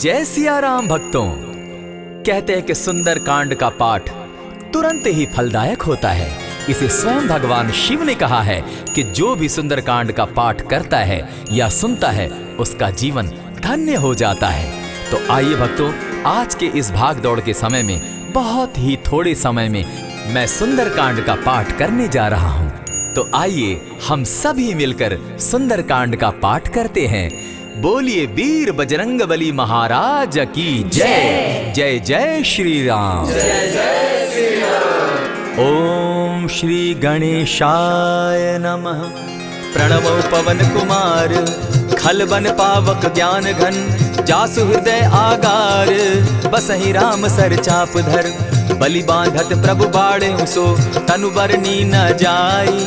जय सिया राम भक्तों। कहते हैं कि सुंदर कांड का पाठ तुरंत ही फलदायक होता है। इसे स्वयं भगवान शिव ने कहा है कि जो भी सुंदर कांड का पाठ करता है या सुनता है उसका जीवन धन्य हो जाता है। तो आइए भक्तों, आज के इस भाग दौड़ के समय में बहुत ही थोड़े समय में मैं सुंदर कांड का पाठ करने जा रहा हूँ। तो आइए हम सभी मिलकर सुंदर कांड का पाठ करते हैं। बोलिए वीर बजरंगबली महाराज की जय। जय जय श्री राम। जय जय श्री राम। ओम श्री गणेशाय नमः। प्रणवो पवन कुमार खलबन पावक ज्ञान घन, जासु हृदय आगार बसहि राम सर चाप धर। बलि बांधत प्रभु बाढ़े सो तनु बरनी न जाई,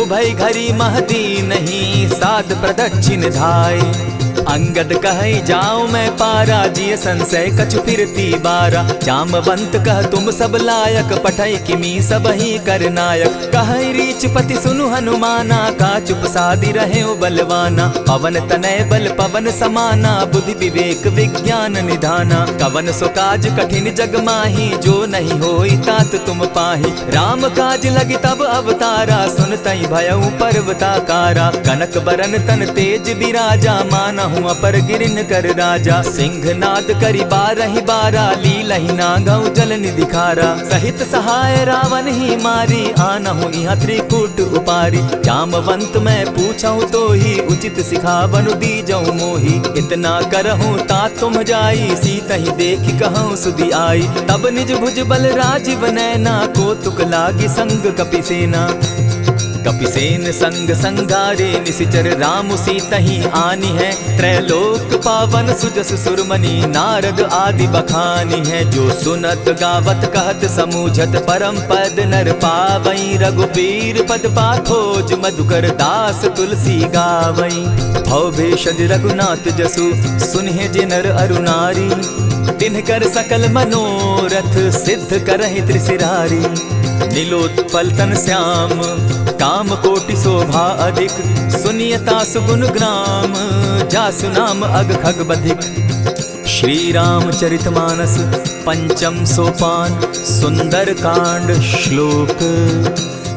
उभय घरी महदी नहीं साध प्रदक्षिण धाई। अंगद कहे जाऊं मैं पारा, जिय संशय कछु फिरती बारा। जामवंत कह तुम सब लायक, पठय किमी सब ही कर नायक। कहे रीच पति सुनु हनुमाना, का चुप सादी रहे बलवाना। पवन तनय बल पवन समाना, बुद्धि विवेक विज्ञान निधाना। कवन सो काज कठिन जग माही, जो नहीं होई तात तुम पाही। राम काज लगी तब अवतारा, सुनतई भयउ पर्वताकारा। कनक बरन तन तेज बिराजा, माना अपर गिरिन कर राजा। सिंह नाद करी बारहि बारा, लीलहि नागौ जल निधि खारा। सहित सहाय रावण ही मारी, आनहु इहाँ त्रिकूट उपारी। जामवंत मैं पूछऊं तो ही, उचित सिखावनु दीजऊं मोही। इतना करहूं ता तुम जाई, सीतहि देखि कहूं सुधि आई। तब निज भुज बल राजीव नैना, को तुक लागी संग कपिसेना। कपिसेन संग संगारे, निशिचर राम सीतहि आनी है। त्रैलोक पावन सुजस सुरमणि, नारद आदि बखानी है। जो सुनत गावत कहत समूझत, परम पद नर पावई। रघुबीर पद पाखोज, मधुकर दास तुलसी गावई। भव भेषज रघुनाथ जसु, सुनहि जे नर अरु नारी। तिनकर सकल मनोरथ, सिद्ध करहि त्रिशिरारी। नीलोत्पल तन श्याम, काम कोटि शोभा अधिक। सुनियता सुगुण ग्राम, जासु नाम अग खग बधिक। श्री रामचरित मानस पंचम सोपान, सुंदर कांड श्लोक।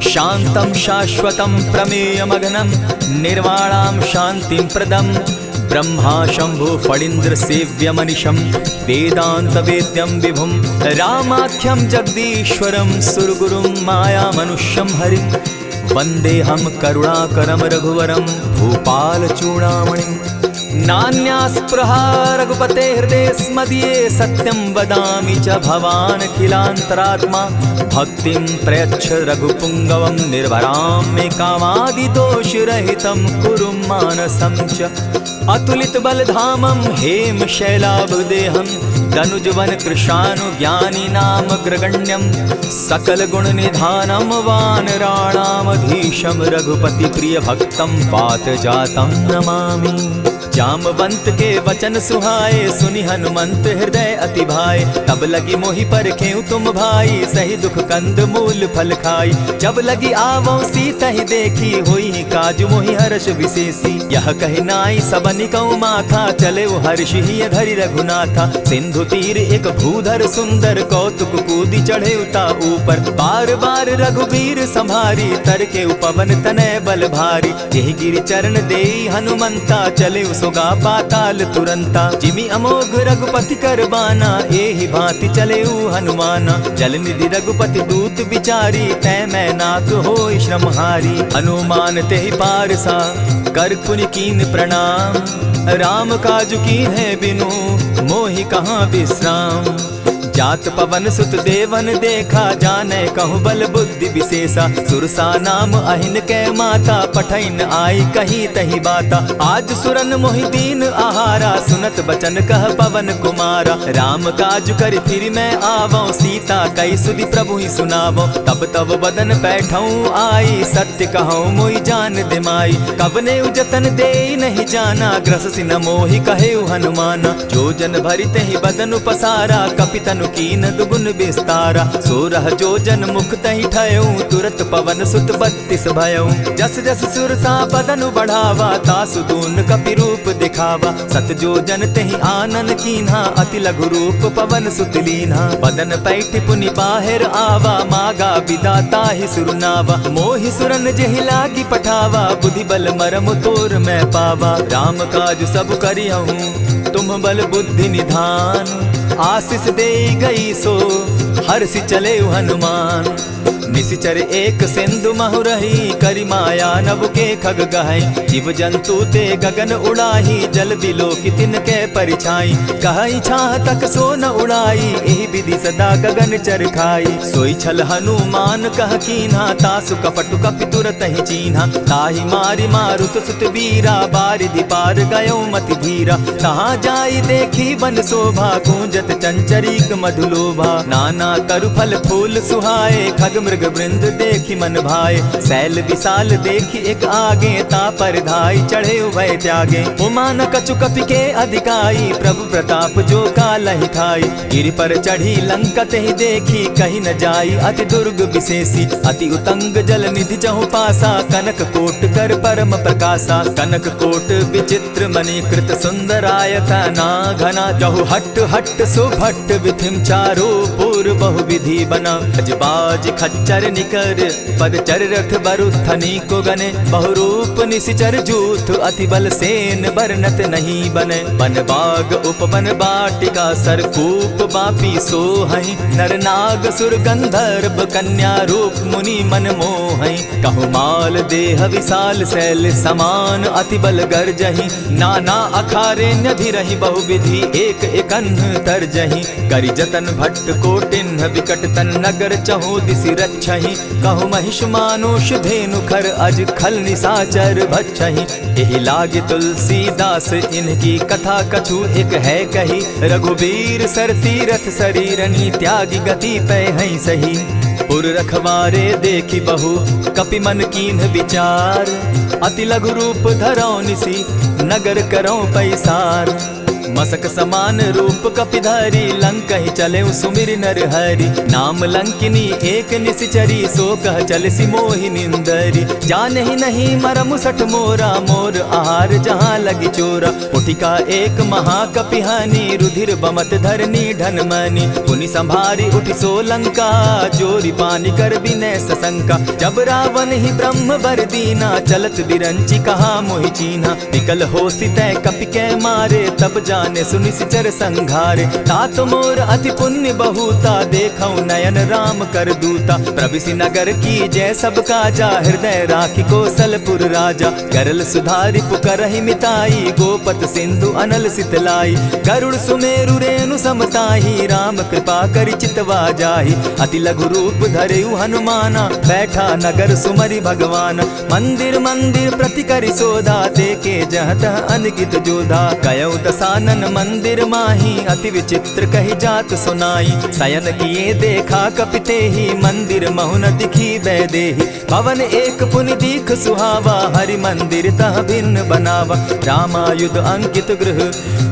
शांतम शाश्वतम प्रमेयमग्नं, निर्वाणां शांतिं प्रदम्। ब्रह्मा शंभु फणीन्द्र सेव्य मनीषम, वेदांत वेद्यम विभुम। रामाख्यम जगदीश्वरम, सुरगुरुम माया मनुष्यम हरिम। वंदे हम करुणाकरम रघुवरम, भूपाल चूड़ामणिम। नान्यास्पृहा रघुपते हृदय स्मदीये, सत्यं वदामि च भवानखिलान्तरात्मा। भक्तिं प्रयच्छ रघुपुङ्गवं, निर्भरां मे कामादिदोषरहितं कुरु मानसं च। अतुलित बलधामं हेम शैलाभदेहं, दनुजवन कृशानु ज्ञानी नामग्रगण्यं। सकल गुण निधानं वानराणामधीशं, रघुपति प्रिय भक्तं पात जातं नमामि। जामवंत के वचन सुहाए, सुनि हनुमंत हृदय अति भाए। तब लगी मोहि परखेउ तुम भाई, सही दुख कंद मूल फल खाई। जब लगी आवो सीतहि देखी, होई काज मोहि हर्ष विशेषी। यह कहि नाई सबनि कौ माथा, चले हर्षि हिय धरि रघुनाथा। सिंधु तीर एक भूधर सुंदर, कौतुक कूदी चढ़े उता ऊपर। बार बार रघुबीर संभारी, तर के उपवन तनय बल भारी। यही गिरि चरण देई हनुमंता, चले सोगा पाताल तुरंता। जिमि अमोघ रघुपति कर बाना, एहि भांति चले हनुमाना। जल निधि रघुपति दूत विचारी, तै मैं नाथ होई श्रमहारी। हनुमान तेहि पारसा, कर पुनि कीन प्रणाम। राम काज कीन है बिनु, मोहि कहाँ विश्राम। जात पवन सुत देवन देखा, जाने कहूँ बल बुद्धि विशेषा। सुरसा नाम अहिन कै माता, पठैन आई कही तही बाता। आज सुरन मोहि दीन आहारा, सुनत बचन कह पवन कुमारा। राम काज कर फिर मैं आवऊं, सीता कई सुधि प्रभु ही सुनावो। तब तब बदन बैठऊं आई, सत्य कहूँ मोहि जान दिमाई। कबने उजतन दे नहीं जाना, ग्रस सिन मोहि कहे हनुमाना। जो जन भरित ही बदन पसारा, कपितन तनु कीन दुगुन विस्तारा। 16 जोजन मुख तहि ठयऊ, तुरत पवन सुत 32 भयऊ। जस जस सुरसा बदनु बढ़ावा, तासु दून कपि रूप दिखावा। 7 जोजन तेहि आनन कीन्हा, अति लघु रूप पवन सुत लीन्हा। बदन पैठ पुनि बाहिर आवा, मागा बिदा ताहि सुरनावा। मोहि सुरन जेहि लागी पठावा, बुद्धि बल मरम तोर मैं पावा। राम काज सब करियहूँ, तुम बल बुद्धि निधान। आशीष दे गई सो हर्षि चले हनुमान। निशिचर एक सिंधु महु रही, करि माया नभ के खग गहई। जीव जंतु ते गगन उड़ाही, जल बिलो की तिनके परिछाई। कहई छाह तक सो न उड़ाई, एहि विधि सदा गगन चर खाई। सोई छल हनुमान कह कीन्हा, तासु कपटु कपि तुरत ही चीन्हा। ताहि मारि मारुत सुत वीरा, बारिधि पार गयो मति धीरा। तहाँ जाई देखी वन शोभा, गूंजत चंचरीक मधुलोभा। नाना तरु फल फूल सुहाए, खग मृग वृंद देखी मन भाए। सैल विशाल देखी एक आगे, ता पर धाई चढ़े उभय त्यागे। उमान कछु कपि के अधिकाई, प्रभु प्रताप जो कालहि खाई। गिरि पर चढ़ी लंका तेहि देखी, कहीं न जाई अति दुर्ग विशेषी। अति उतंग जल निधि चहु पासा, कनक कोट कर परम प्रकाशा। कनक कोट विचित्र मणि कृत सुंदरायता ना घना। जहु हट हट सुभट विधिम चारो पूर बहु विधि बना। अजबाज खच्चर निकर पद चर रथ बरुथनी को गने। बहुरूप निशिचर जूथ, अति बल सेन बरनत नहीं बने। बन बाग उपवन बाटिका, सरकूप बापी सोहई। नर नाग सुर गंधर्व कन्या, रूप मुनि मन मोहई। कहु माल देह विशाल शैल समान, अति बल गर्जही। नाना अखारे न्यधिरहि बहुविधि, एक एकन्ह तरजही। करि जतन भट्ट कोटिन्ह, विकट तन नगर चहु दिसि रक्षहि। कहु महिष मानुष धेनु खर, अज खल निशाचर भक्षहि। एहि लागे तुलसीदास, इनकी कथा कछु एक है कही। रघुबीर सर तीरथ शरीरनी, त्यागी गति पै हई सही। पुर रखवारे देखी बहु, कपि मन कीन्ह विचार। अति लघु रूप धरौ निसी, नगर करौ पैसार। मसक समान रूप कपिधारी, लंकहि चले सुमिर नर हरि। नाम लंकिनी एक निशिचरी, सो कह चल सी मोहि निंदरी। जानहि नहीं मरम सठ मोरा, मोर आहार जहाँ लगी चोरा। उठिका एक महाकपिहानी, रुधिर बमत धरनी ढन मनी। पुनि संभारी उठि सो लंका, जोरी पानी कर बिनै सशंका। जब रावण ही ब्रह्म बर दीना, चलत बिरंची कहा मोहि चीन्हा। निकल होसी तै कपि कै मारे, तब जाने सुनिशिचर संघारे। तात मोर अति पुण्य बहुता, देखौ नयन राम कर दूता। प्रविशि नगर की जय सब काजा, हृदय राखी कौशलपुर राजा। करल सुधारि पुकरहि मिताई, गोपत सिंधु अनल सितलाई। गरुड़ सुमेरु रेणु समताही, राम कृपा करि चितवा जाहि। अति लघु रूप धरेउ हनुमाना, बैठा नगर सुमरि भगवान। मंदिर मंदिर प्रति करि सोधा, देखे जहत अनगित जोधा। कयौ दसानन मंदिर माही, अति विचित्र कही जात सुनाई। शयन किए देखा कपिते ही, मंदिर महु न दिखी वैदेही। भवन एक पुनि दीख सुहावा, हरि मंदिर तह भिन्न बनावा। रामायुध अंकित गृह,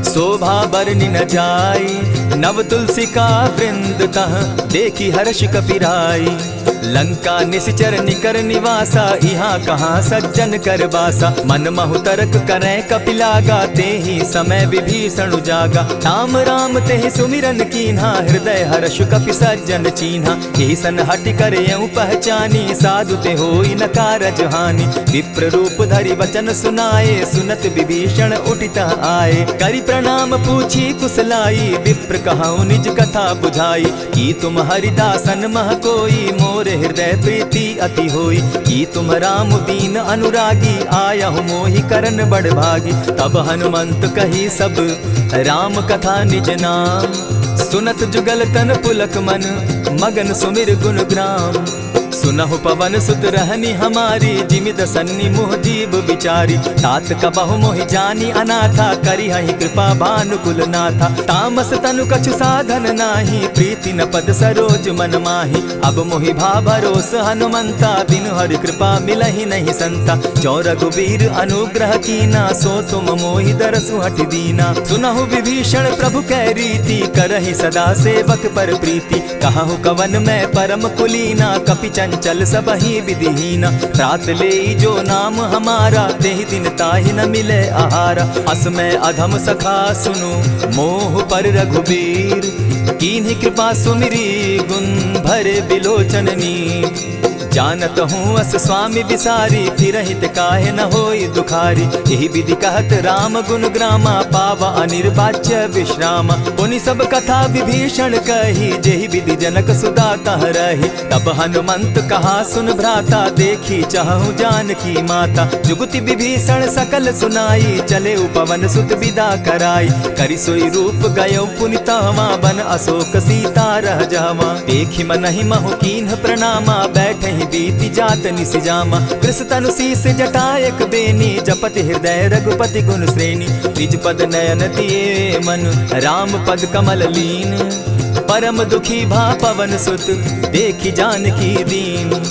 शोभा बरनि न जाई। नव तुलसी का वृंद तह, देखी हर्ष कपिराई। लंका निशिचर निकर निवासा, यहाँ कहाँ सज्जन कर बासा। मन महु तरक करै कपिलागा, तेहि समय विभीषण जागा। राम राम तेहि सुमिरन कीन्हा, हृदय हर्ष कपि सज्जन चीन्हा। एहि सन हटि कर यूं पहचानी, साधु ते होई न कारज हानि। विप्र रूप धरि वचन सुनाए, सुनत विभीषण उठितः आए। करि प्रणाम पूछी कुशलाई, विप्र कहऊँ निज कथा बुझाई। की तुम हरिदासन मह कोई, मोर हृदय प्रीति अति होई। की तुम राम दीन अनुरागी, आयहु मोहि करन बड़ भागी। तब हनुमंत कही सब राम कथा निज नाम। सुनत जुगल तन पुलक मन, मगन सुमिर गुण ग्राम। सुनहु पवन सुत रहनी हमारी, जिमित सन्नी मुह जीव विचारी। तात कबहु मोहि जानी अनाथा, करी हहि कृपा भानुकुल नाथा। तामस तनु कछु साधन नाही, प्रीति न पद सरोज मन माही। अब मोहि भा भरोस हनुमंता, बिनु हरि कृपा मिलहि नहीं संता। जो रघुबीर अनुग्रह कीना, सो तुम मोहि दरसु हठि दीना। सुनहु विभीषण प्रभु कै रीति, करहि सदा सेवक पर प्रीति। कहु कवन मैं परम कुलीना, कपि चंचल सबहि विधिहीना। त्रात लेई जो नाम हमारा, तेहि दिन ताहि न मिले आहारा। अस मैं अधम सखा सुनु, मोह पर रघुबीर। कीन्ही कृपा सुमिरी, गुण भरे बिलोचन नीर। जानत हूँ अस स्वामी विसारी, फिरहित काहे न होई दुखारी। यही विधि कहत राम गुण ग्रामा, पावा अनिर्वाच्य विश्रामा। पुनि सब कथा विभीषण कही, जेहि विधि जनक सुदा कह रही। तब हनुमंत कहा सुन भ्राता, देखी चाहूँ जानकी माता। जुगति विभीषण सकल सुनाई, चले पवन सुत विदा कराई। करि सोई रूप गयो पुनि तहवा, बन अशोक सीता रह जावा। देखी मनहि महु कीन्ह प्रणामा, बैठहि बीति जात निसिजामा। कृष्ण तनु शीस जटायक बेनी, जपति हृदय रघुपति गुण श्रेणी। निज पद नयन दिए मन, राम पद कमल लीन। परम दुखी भा पवन सुत, देखी जानकी दीन।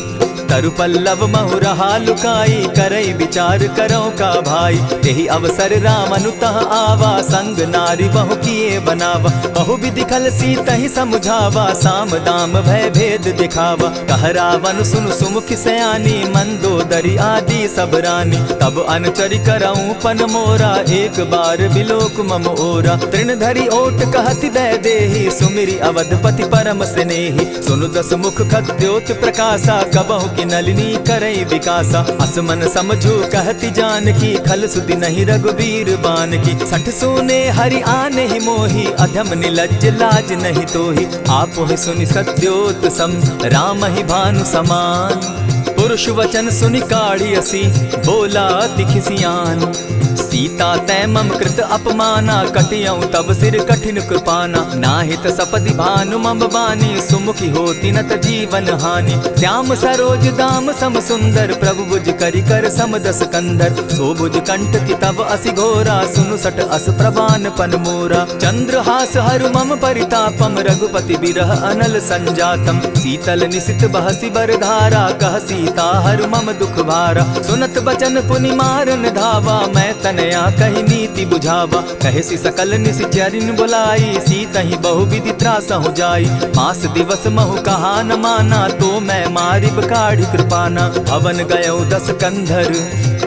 तरु पल्लव महु रहा लुकाई, करई विचार करो का भाई। यही अवसर राम अनुतः आवा, संग नारी बहु किए बनावा। बहु विधि खल सीतहि समुझावा, साम दाम भय भेद दिखावा। कह रावण सुन सुमुखि सयानी, मंदोदरी आदि सब रानी। तब अनुचरि करऊं पन मोरा, एक बार बिलोक मम ओरा। तृण धरि ओट कहति दय देहि, सुमिरि अवधपति परम स्नेही। सुनु दस मुख खद्योत प्रकाशा, कबहु नलिनी करई विकासा। असमन समझो कहती जानकी, खल सुधि नहीं रघुबीर बान की। सठ सोने हरि आने ही मोही, अधम निलज्ज लाज नहीं तोही। आपो ही सुनि सत्योत सम, राम ही भानु समान। पुरुष वचन सुनि काढ़ी असी, बोला अति खिसियान। सीता तै मम कृत अपमाना, कटियऊं तब सिर कठिन कृपाना। नाहित सपदि भानु मम बानी, सुमुखी होती नत जीवन हानि। श्याम सरोज दाम सम सुंदर, प्रभु बुझ करि कर सम दस कंधर। सो बुझ कंठ की तब असि घोरा, सुनु सट अस प्रवान पन मोरा। चंद्रहास हरु मम परितापम, रघुपति बिरह अनल संजातम। शीतल निशित बहसी बरधारा, कह सीता हरु मम दुख भारा। सुनत बचन पुनि मारन धावा, मैं तनया कही नीति बुझावा। कहे सकल निशिचरिन बुलाई, सीतहि बहु विधि त्रास हो जाई। मास दिवस महु कहा न माना, तो मैं मारिब काढ़ी कृपाना। भवन गयो दस कंधर,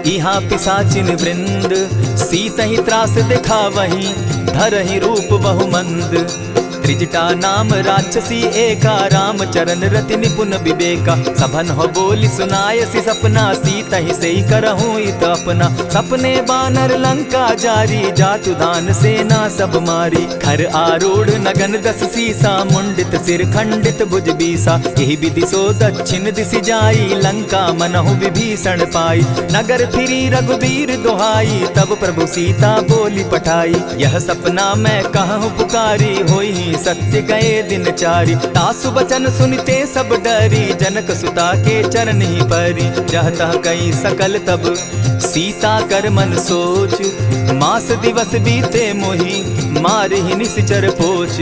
इहाँ पिशाचिन वृंद। सीतहि त्रास दिखावहि, धरहि रूप बहु मंद। त्रिजटा नाम राक्षसी एका, राम चरण रति निपुण विवेका। सभन हो बोली सुनायसी सपना, सीतहि सेई करहूँ इत अपना। सपने बानर लंका जारी, जातु दान सेना सब मारी। खर आरूढ़ नगन दस सीसा, मुंडित सिर खंडित भुज बीसा। यही विधि सो दक्षिण दिशि जाई, लंका मनहु विभीषण पाई। नगर फिरी रघुबीर दुहाई, तब प्रभु सीता बोली पठाई। यह सपना मैं कहूँ पुकारी, होई सत्य गए दिन चारी। तासु बचन सुनते सब डरी, जनक सुता के चरण ही परी। जहता कई सकल तब सीता कर मन सोच, मास दिवस बीते मोही, मारे ही निश्चर पोच।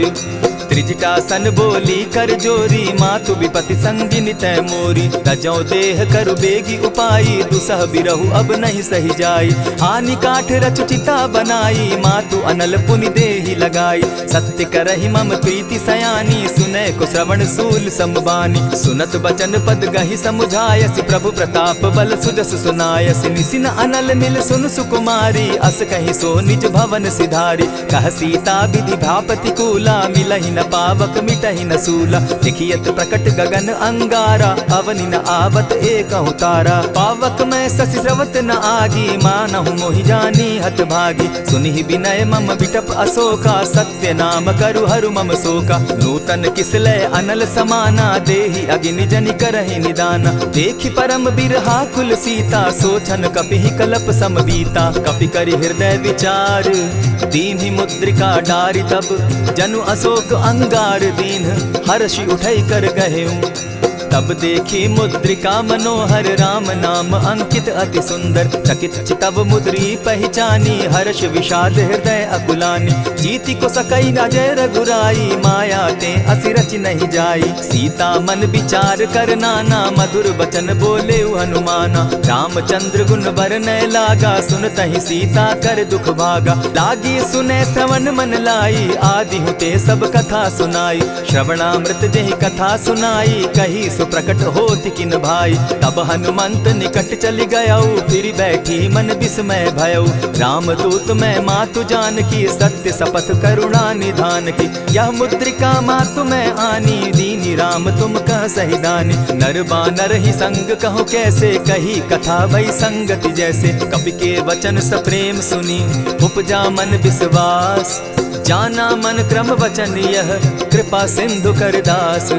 त्रिजटा सन बोली कर जोरी, मातु विपति संगिनी तै मोरी। तजौ देह करु बेगी उपाई, दुसह बिरहु अब नहीं सही जाई। हानि काठ रचु चिता बनाई, मातु अनल पुनि देहि लगाई। सत्य करहि मम प्रीति सयानी, सुनै को श्रवण सूल समबानी। सुनत बचन पद गहि समुझायसि, प्रभु प्रताप बल सुजस सुनायसि। निसिन अनल मिल सुन सुकुमारी, अस कहि सो निज भवन सिधारी। कह सीता विधि भापति कूला, मिलहि न पावक मिटहि न सूला। लिखियत प्रकट गगन अंगारा, अवनि न आवत एकहु तारा। पावक मैं शशि स्रवत न आगी, मानहु मोहि जानी हत भागी। सुनिहि विनय मम बिटप अशोका, सत्य नाम करु हरु मम शोका। नूतन किसलय अनल समाना, देहि अगिनि जनि करहि निदाना। देखि परम बिरहा कुल सीता, सोचन कपिहि कलप सम बीता। कपि करि हृदय विचार, दीन्हि मुद्रिका डारि। तब जनु अशोक अंगार दीन, हर्षि उठै कर गहेऊ। तब देखी मुद्रिका मनोहर राम नाम अंकित अति सुंदर। चकित चितव मुद्री पहचानी हर्ष विषाद हृदय अकुलानी। जीति को सकई न जय रघुराई माया ते असि रचि नहीं जाई। सीता मन विचार कर नाना मधुर बचन बोले हनुमाना। रामचंद्र गुण बरनय लागा सुनतहि सीता कर दुख भागा। लागी सुने श्रवण मन लाई आदि हुते सब कथा सुनाई। श्रवणामृत जेहि कथा सुनाई कही सुप्रकट होति किन भाई। तब हनुमंत निकट चली गयऊ फिर बैठी मन विस्मय भयऊ। रामदूत मैं मातु जान की सत्य शपथ करुणा निधान की। यह मुद्रिका मातु मैं आनी दीनी राम तुम कह सही दानी। नर बानर ही संग कहो कैसे कही कथा भई संगति जैसे। कपि के वचन सप्रेम सुनी उपजा मन विश्वास। जाना मन क्रम वचन यह कृपा सिंधु कर दास।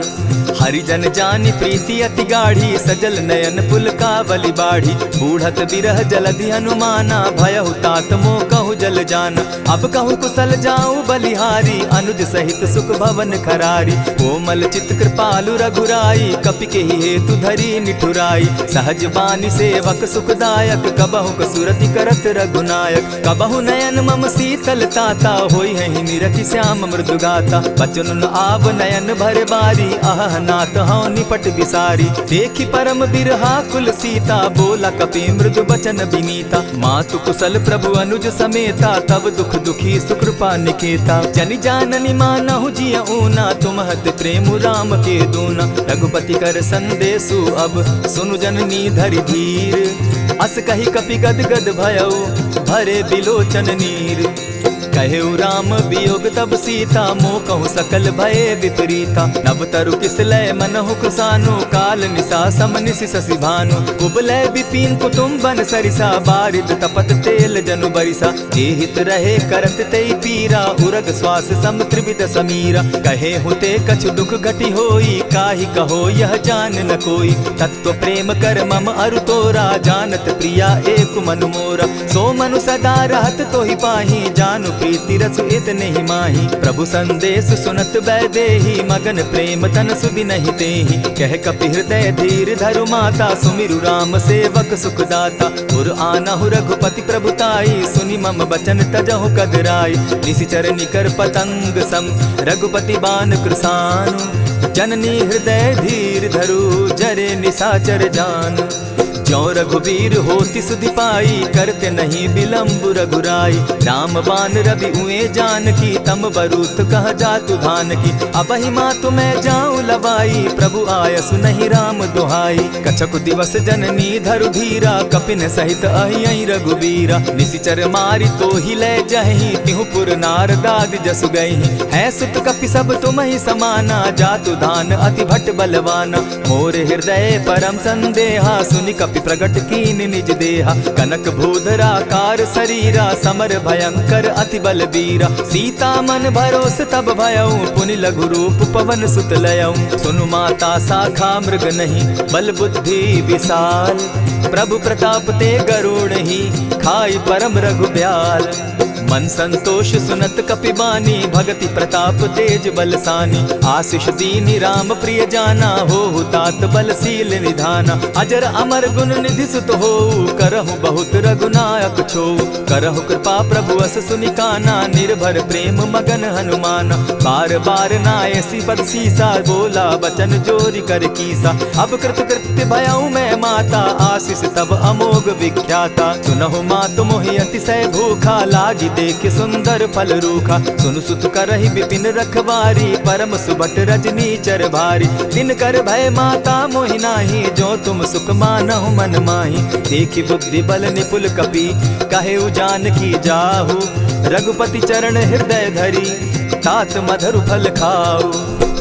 हरिजन जानी प्रीति अति गाढ़ी सजल नयन पुलकावली बाढ़ी। बूढ़त बिरह जलधि हनुमाना भयहु तात मोह कहु जल जाना। अब कहु कुशल जाऊं बलिहारी अनुज सहित सुख भवन खरारी। कोमल चित कृपालु रघुराई कपि के ही हेतु धरी निठुराई। सहज बानी सेवक सुखदायक कबहु कसुरति करत रघुनायक। कबहु नयन मम शीतल ताता होई है निरखि श्याम मृदु गाता। बचन आब नयन भर बारी आह नाथ हूँ निपट बिसारी। देखी परम बिरहा कुल सीता बोला कपि मृदु बचन विनीता। मातु कुशल प्रभु अनुज समेता तब दुख दुखी सुकृपा निकेता। जनि जाननी मानहु जिय ऊना तुम्हत प्रेम राम के दूना। रघुपति कर संदेशु अब सुनु जननी धरि धीर। अस कही कपि गद गद भयऊ भरे बिलोचन नीर। कहेउ राम वियोग तब सीता मोह कहूँ सकल भये विपरीता। नव तरु किसलय मनहु कुसानु काल निशा समनिशि शशि भानु। कुबलय विपिन कुटुम्बन सरिसा बारिद तपत तेल जनु बरिसा। जे हित रहे करत तेई पीरा उरग श्वास सम त्रिविध समीरा। कहे हुते कछु दुख घटी होई काहि कहो यह जान न कोई। तत्व प्रेम कर मम अरु तोरा जानत प्रिया एक मनु मोरा। सो मनु सदा रहत तोहि पाही जानु प्रीति रसु इतने ही माही। प्रभु संदेश सुनत बैदेही मगन प्रेम तन सुधि नहीं तेहि। कह कपि हृदय धीर धरु माता सुमिरु राम सेवक सुखदाता। उर आनहु रघुपति प्रभुताई सुनि मम बचन तजहु कदराई। निशिचर निकर पतंग सम रघुपति बान कृसानु। जननी हृदय धीर धरु जरे निशाचर जान। ज्यों रघुवीर होति सुधि पाई करते नहीं विलम्ब रघुराई। राम बान रवि उए जान की तम बरूत कह जातु धान की। अबहि मातु मैं जाऊं लवाई प्रभु आयसु नहीं राम दुहाई। कछक दिवस जननी धरु धीरा कपिन सहित अहियहि रघुवीरा। निशिचर मारी तो ही ले जहि तिहु पुर नार दाग जसु गई। है सुत कपि सब तुम ही समाना जातु धान अति भट बलवाना। मोर हृदय परम संदेहा सुनि कपि प्रगट कीन निज देहा। कनक भूधराकार शरीरा समर भयंकर अति बलबीरा। सीता मन भरोस तब भयऊ पुनि लघु रूप पवन सुत लयऊ। सुनु माता शाखा मृग नहीं बल बुद्धि विशाल। प्रभु प्रताप ते गरुड़ ही खाई परम रघु ब्याल। मन संतोष सुनत कपि बानी भगति प्रताप तेज बलसानी। आशीष दीनी राम प्रिय जाना हो तात बलशील निधाना। अजर अमर गुण निधि सुत हो करहु बहुत रघुनायक छो। करहु कृपा प्रभु अस सुनि काना निर्भर प्रेम मगन हनुमाना। बार बार नायसी पद सीसा बोला बचन जोरी कर कीसा। अब कृत कृत्य भयऊ मैं माता आशीष तब अमोघ विख्याता। सुनहु मातु मोहि अतिशय भूखा लागी देख सुंदर फल रूखा। सुन सुत करहि विपिन रखवारी परम सुबट रजनी चर भारी। दिन कर भय माता मोहि नाही जो तुम सुख मानहु मन माही। देखि बुद्धि बल निपुल कपि कहेउ जानकी जाहु। रघुपति चरण हृदय धरी तात मधुर फल खाऊ।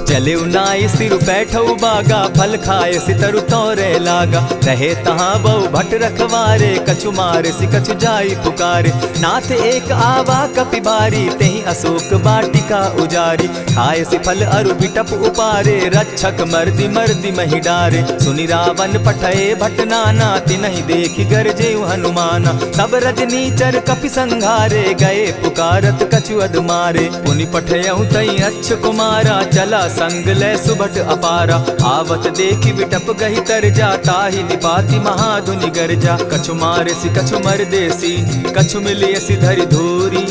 चले नाई सिर बैठऊ बागा फल खाए सितरु तोरे लागा। रहे तहाँ बहु भट रखवारे कछु मारे सि कछु जाई पुकारे। नाथ एक आवा कपि बारी तेहि अशोक बाटिका उजारी। खाए सि फल अरु बिटप उपारे रक्षक मर्दि मर्दि महि डारे। सुनि रावण पठये भट नाना तिनहि देखि गरजेउ हनुमाना। तब रजनीचर कपि संघारे गए पुकारत कछु अध मारे। पुनि पठयउ तई अच्छ कुमारा चला संग ले सुभट अपारा। आवत देखी बिटप गही तर जा, ताहि निपाति महाधुनि गर्जा। कछु मारेसी कछु मर देसी, कछु मिलियसी धरि धूरी।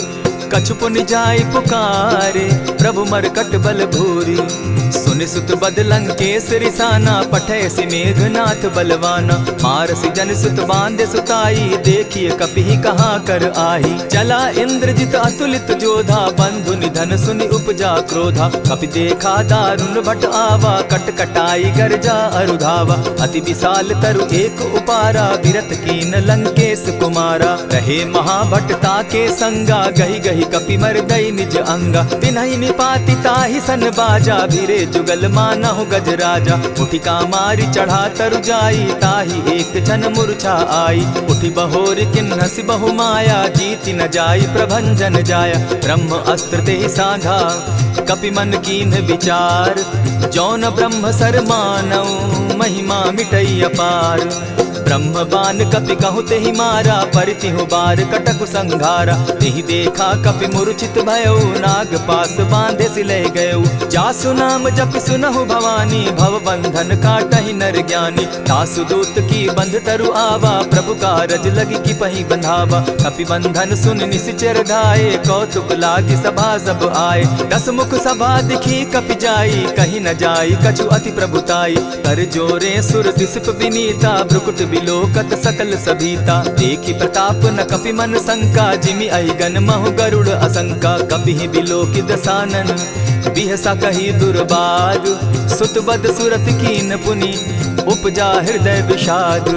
कछु पुनि जाय पुकारे, प्रभु मरकट बल भूरी। सुनि सुत बद लंकेश रिसाना, पठैसी मेघनाथ बलवाना। मारसी जन सुत बांधे सुताई, देखिए कपि कहाँ कर आही। चला इंद्रजित अतुलित जोधा, बंधु निधन सुनि उपजा क्रोधा। कपि देखा दारुण भट आवा, कट कटाई गर्जा अरुधावा। अति विशाल तरु एक उपारा, विरत कीन लंकेश कुमारा। रहे महाभट्टा के संगा, गही गही कपि मर्दई निज अंगा। तिन्हि निपाति ताहि सन बाजा, भीरे जुगल मानहु गजराजा। उठिका मारी चढ़ा तरु जाई, ताहि एक जन मूर्छा आई। उठि बहोर किन्हसि बहु माया, जीति न जाई प्रभंजन जाया। ब्रह्म अस्त्र तेहि साधा, कपि मन कीन्ह विचार। जौन ब्रह्म सर मानऊ, महिमा मिटई अपार। ब्रह्म बान कपि कहु तेहि मारा, परितिहु बार कटकु संघारा। तेहि देखा कपि मूर्छित भयउ, नाग पास बांधे सिले गयउ। जासु नाम जपि सुनहु भवानी, भव बंधन काटहि नर ज्ञानी। तासु दूत की बंध तरु आवा, प्रभु कारज लगी कि पहि बंधावा। कपि बंधन सुन निसिचर धाये, कौतुक लागी सभा सब आए। दस मुख सभा दिखी कपि जाई, कहीं न जाई कछु अति प्रभुताई। कर जोरे सुर दिसप विनीता, भ्रुकुट बिलोकत सकल सभीता। देखी प्रताप न कपि मन शंका, जिमि अहिगन महु गरुड़ असंका। कपि बिलोकि दसानन, बिहसा कही दुर्बाद। सुत बद सुरत कीन पुनि, उपजा हृदय विषाद।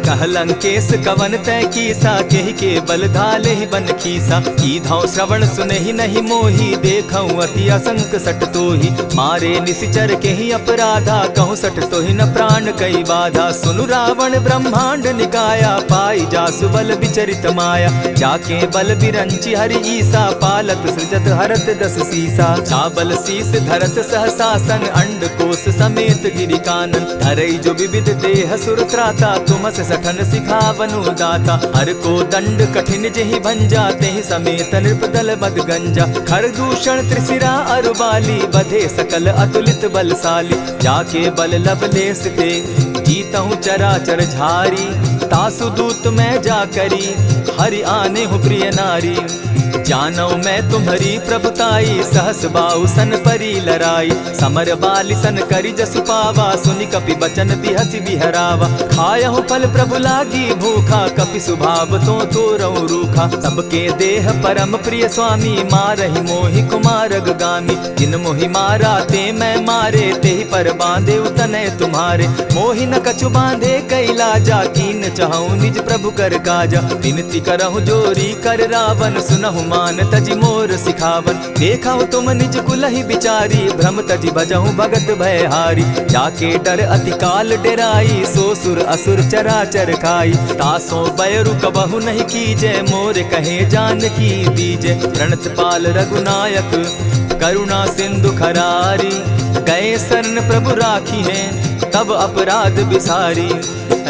कह लंकेश कवन तय कीसा, केहि के बल धाले ही बन खीसा। कीधौ श्रवण सुनहि नहीं मोही, देखऊं अति असंक सट तोही। मारे निसिचर केहि अपराधा, कहूँ सट तोहि न प्राण कई बाधा। सुनु रावण ब्रह्मांड निकाया, पाई जासु बल विचरित माया। जाके बल बिरंचि हरि ईसा, पालत सृजत हरत दस सीसा। चाबल शीस धरत सहसासन, अंड कोश समेत गिरि कानन। धरई जो विविध देह सुर त्राता, तुमस सठन सिखावनु दाता। हर को दंड कठिन जेहि भंजा, तेहि समेत नृपदल बद गंजा। खर दूषण त्रिशिरा अरुबाली, बधे सकल अतुलित बलशाली। जाके बल लवलेस ते, जीतहु चराचर झारी। तासु दूत मैं जा करी, हरि आने हूँ प्रिय नारी। जानौ मैं तुम्हारी प्रभुताई, सहस बाहु सन परी लराई। समर बाली सन करि जसु पावा, सुनि कपि बचन बिहसि बिहरावा। खायहु फल प्रभु लागी भूखा, कपि सुभाव तो तोरहु रूखा। सबके देह परम प्रिय स्वामी, मारहि मोहि कुमारग गामी। जिन मोहि मारा ते मैं मारे, तेहि पर बांधे उतने तुम्हारे। मोहि न कछु बांधे कैलाजा, कीन चाहूं निज प्रभु कर काजा। विनती करहु जोरी कर रावण, सुनहु मान तजि मोर सिखावन। देखहु तुम निज कुलहि बिचारी, भ्रम तजि भजहु भगत भयहारी। जाके डर अति काल डेराई, सो सुर असुर चराचर खाई। तासो बैरु कबहु नहीं कीजे, मोर कहे जानकी दीजे। प्रणत पाल रघुनायक, करुणा सिंधु खरारी। गए शरण प्रभु राखी हैं, तब अपराध बिसारी।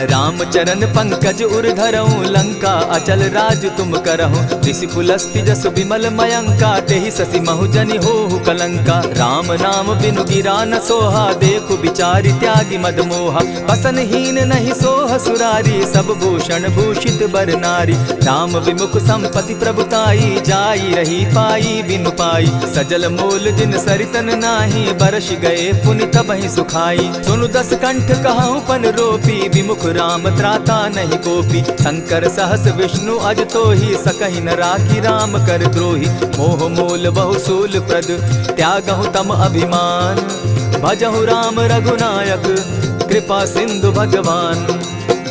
राम चरण पंकज उर धरऊं, लंका अचल राज तुम करहूं। ऋषि पुलस्ति जसु विमल मयंका, तेहि ससि महु जनि होहु कलंका। राम नाम बिनु गिरा न सोहा, देखु बिचारी त्यागी मद मोहा। बसनहीन नहीं सोह सुरारी, सब भूषण भूषित बर नारी। राम विमुख संपति प्रभुताई, जाई रही पाई बिनु पाई। सजल मोल जिन सरितन नाही, बरस गए पुनि तबहि सुखाई। सुनु दस कंठ कहूँ पन रोपी, विमुख राम त्राता नहीं कोपी। शंकर सहस विष्णु अज तोहि, सकहि न राखी राम कर द्रोही। मोह मूल बहु सूल प्रद, त्यागहु तम अभिमान। भजहु राम रघुनायक, कृपा सिंधु भगवान।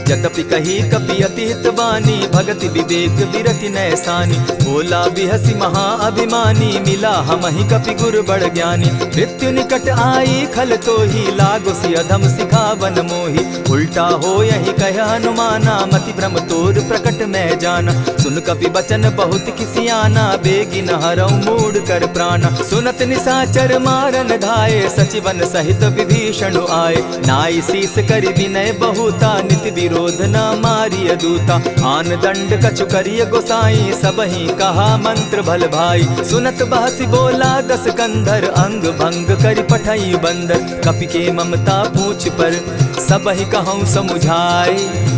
जतपि कही कपि अति हितवानी, भगति विवेक विरति नैसानी। बोला बिहसि महा अभिमानी, मिला हमहि कपि गुर बड़ ज्ञानी। मृत्यु निकट आई खल तोहि, लागो सि अधम सिखावन मोहि। उल्टा हो यही कह हनुमाना, मति भ्रम तोर प्रकट मैं जाना। सुन कपि बचन बहुत किसियाना, बेगी न हरऊ मूड कर प्राणा। सुनत निसाचर मारन धाये, सचिवन सहित विभीषण आए। नाई शीस करि विनय बहुता, नित विरोध न मारिय दूता। आन दंड कछु करिय गोसाई, सबहि कहा मंत्र भल भाई। सुनत बहसी बोला दस कंधर, अंग भंग करि पठई बंदर। कपि के ममता पूछ पर, सबहि कहूँ समुझाए।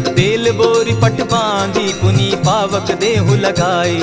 तेल बोरी पट बांधी, पुनि पावक देहु लगाई।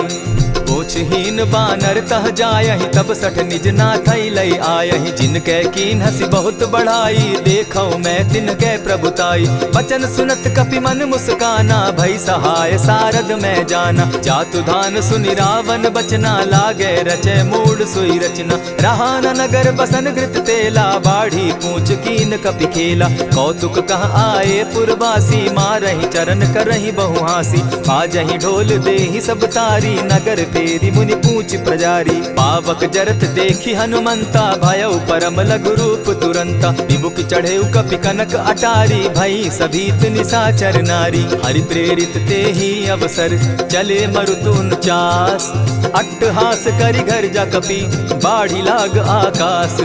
पोछहीन बानर तह जायहि, तब सठ निज नाथई लई आयहि। जिनके कीन हसी बहुत बढ़ाई, देखौ मैं तिनके प्रभुताई। बचन सुनत कपि मन मुस्काना, भई सहाय सारद में जाना। जातु धान सुनि रावण बचना, लागे रचे मूड सोई रचना। रहा न नगर बसन घृत तेला, बाढ़ी पूछ कीन कपि खेला। कौतुक कह आए पुरवासी, मारहि चरण करहि बहु हासी। बाजहि ढोल देहि सब तारी, नगर तेरी मुनि पूछ प्रजारी। पावक जरत देखी हनुमंता, भयउ परम लघु रूप तुरंता। विमुख चढ़े कपि कनक अटारी, भई सभीत निशाचर नारी। हरि प्रेरित ते ही अवसर, चले मरुतुन चास। अट्टहास करि घर जा कपि, बाढ़ी लाग आकाश।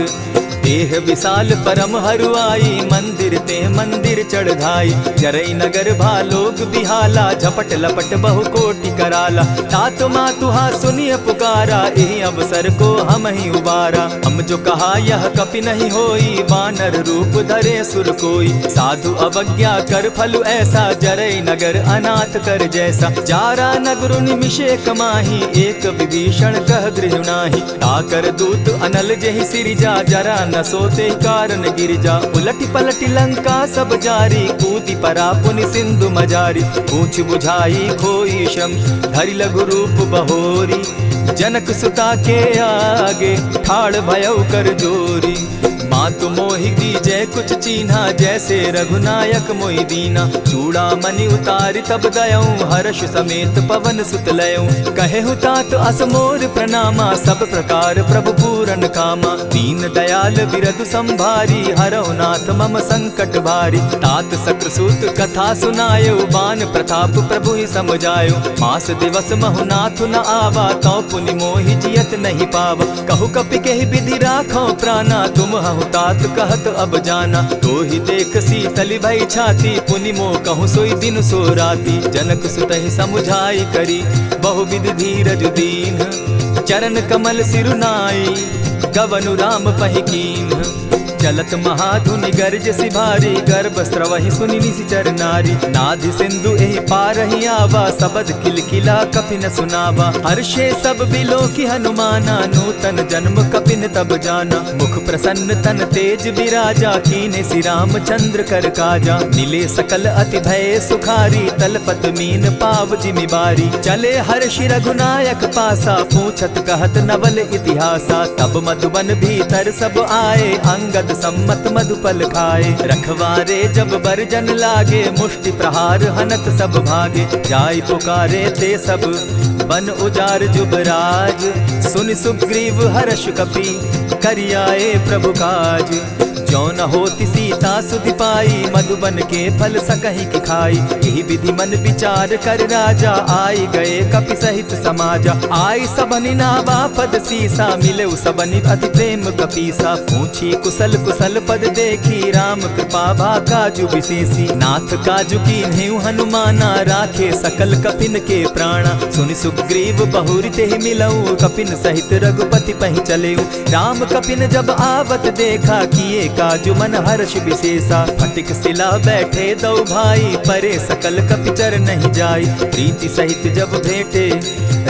देह विशाल परम हरुआई, मंदिर ते मंदिर चढ़ाई। जरई नगर भालोग बिहाला, झपट लपट बहु कोटि कराला। तात मातुहा सुनिय पुकारा, एहि अवसर को हम ही उबारा। हम जो कहा यह कपि नहीं होई, वानर रूप धरे सुर कोई। साधु अवज्ञा कर फल ऐसा, जरई नगर अनाथ कर जैसा। जारा नगरु निमिषे कमाही, एक विभीषण कह गृह नाही। ताकर दूत अनल जेहि सिरिजा, जरा न सोते कारण गिरजा। उलटी पलटी लंका सब जारी, कूदी परा पुनि सिंधु मजारी। पूछ बुझाई खोई श्रम, धरि लघु रूप बहोरी। जनक सुता के आगे, ठाड़ भयउ कर जोरी। मातु मोहि दीजै कुछ चीन्हा, जैसे रघुनायक मोहि दीना। चूड़ा मणि उतारि तब दयऊं, हर्ष समेत पवन सुत लयऊं। कहेहु तात असमोर प्रणामा, सब प्रकार प्रभु पूरन कामा। दीन दयाल बिरधु संभारी, हरौ नाथ मम संकट भारी। तात सक्रसूत कथा सुनायो, बान प्रताप प्रभु ही समझायो। मास दिवस महु नाथ न आवा, तौ पुनि मोहि जियत नहीं पावा। कहु कपि केहि विधि राखो प्राणा, तुम हहु तात कहत अब जाना। तो ही देख शीतली भई छाती, पुनि मो कहूँ सोई दिन सो राती। जनक सुतहि समुझाई करी, बहुविधि धीरज दीन। चरण कमल सिरुनाई, गवनु राम पहि कीन। चलत महाधुनि गर्ज सिभारी, गर्भ स्रवहि सुनि निशिचर नारी। नाधि सिंधु एहि पारहि आवा, सबद किलकिला कपि न सुनावा। हर्षे सब बिलोकि हनुमाना, नूतन जन्म कपि न तब जाना। मुख प्रसन्न तन तेज विराजा, कीने श्री रामचंद्र कर काजा। मिले सकल अति भय सुखारी, तलपत मीन पाव जिमि बारी। चले हर्षि रघुनायक पासा, पूछत कहत नवल इतिहासा। तब मधुबन भीतर सब आए, अंगद सम्मत मधुपल खाए। रखवारे जब बरजन लागे, मुष्टि प्रहार हनत सब भागे। जाय पुकारे ते सब, बन उजार जुबराज। सुनि सुग्रीव हर्ष कपि, करियाए प्रभु काज। जो न होती सीता सुधि पाई, मधुबन के फल सकहि की खाई। यही विधि मन विचार कर राजा, आई गए कपि सहित समाजा। आई सबनि नावा पद सीसा, मिले सबनि अति प्रेम कपीसा। पूछी कुशल कुशल पद देखी, राम कृपा भा काजु विशेषी। नाथ काजु कीन्हेउ हनुमाना, राखे सकल कपिन के प्राणा। सुनि सुग्रीव बहुरि तेहि मिलऊ, कपिन सहित रघुपति पहि चलेऊ। राम कपिन जब आवत देखा, किए काजु मन हर्ष विशेषा। फटिक सिला बैठे दो भाई, परे सकल कपिचर नहीं जाई। प्रीति सहित जब भेटे,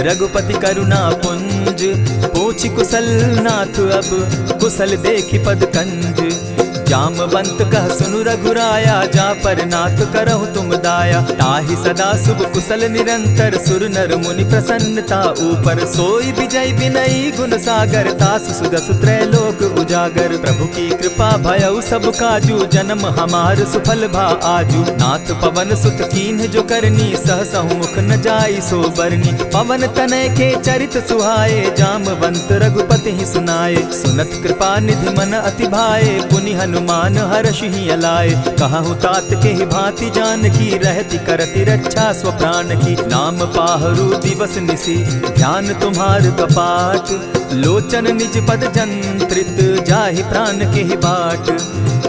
रघुपति करुणा पुंज। पूछि कुशल नाथ अब, कुशल देखि पद कंज। जामवंत कह सुनु रघुराया, जा पर नाथ करहु तुम दाया। ताहि सदा शुभ कुशल निरंतर, सुर नर मुनि प्रसन्नता ऊपर। सोई विजय विनयी गुण सागर, तासु सुदसु त्रैलोक उजागर। प्रभु की कृपा भयउ सब काजू, जन्म हमार सुफल भा आजू। नाथ पवन सुत कीन्ह जो करनी, सहसहु मुख न जाई सो बरनी। पवन तनय के चरित सुहाए, जामवंत रघुपति ही सुनाए। सुनत कृपा निधि मन अति भाए, पुनि हनुमान हर्ष ही अलाए। कहु तात के ही भांति जान की, रहती करती रक्षा स्व प्राण की। नाम पाहरु दिवस निसी, ध्यान तुम्हार कपाट। लोचन निज पद जंत्रित, जाहि प्राण के ही बाट।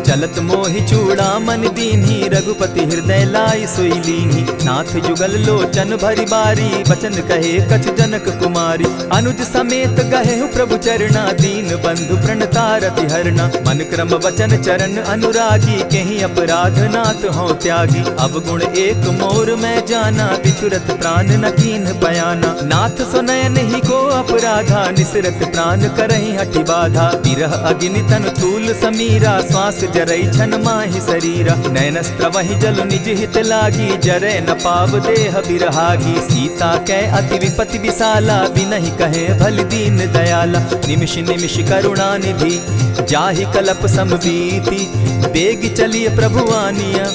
चलत मोहि चूड़ामन दीन्ही, रघुपति हृदय लाई सोई लीन्ही। नाथ जुगल लोचन भरी बारी, बचन कहे कछ जनक कुमारी। अनुज समेत गहे प्रभु चरणा, दीन बंधु प्रणतारति हरना। मन क्रम वचन चरण अनुरागी, कहीं अपराध नाथ हो त्यागी। अब गुण एक मोर में जाना, बिछुरत प्राण न कीन्ह बयाना। नाथ सुनयन ही को अपराधा, निसरत प्राण करहि हठि बाधा। विरह अग्नि तन तूल समीरा, श्वास जरई छन माहि शरीरा। नयनस्त्र वही जल निज हित लागी, जरे न पाव देह बिरहागी। सीता कै अति विपति विशाला, बिनहि कहे भल दीन दयाला। निमिष निमिष करुणा निधि, जाहि कलप समबीति। बेग चलिए प्रभु आनिया,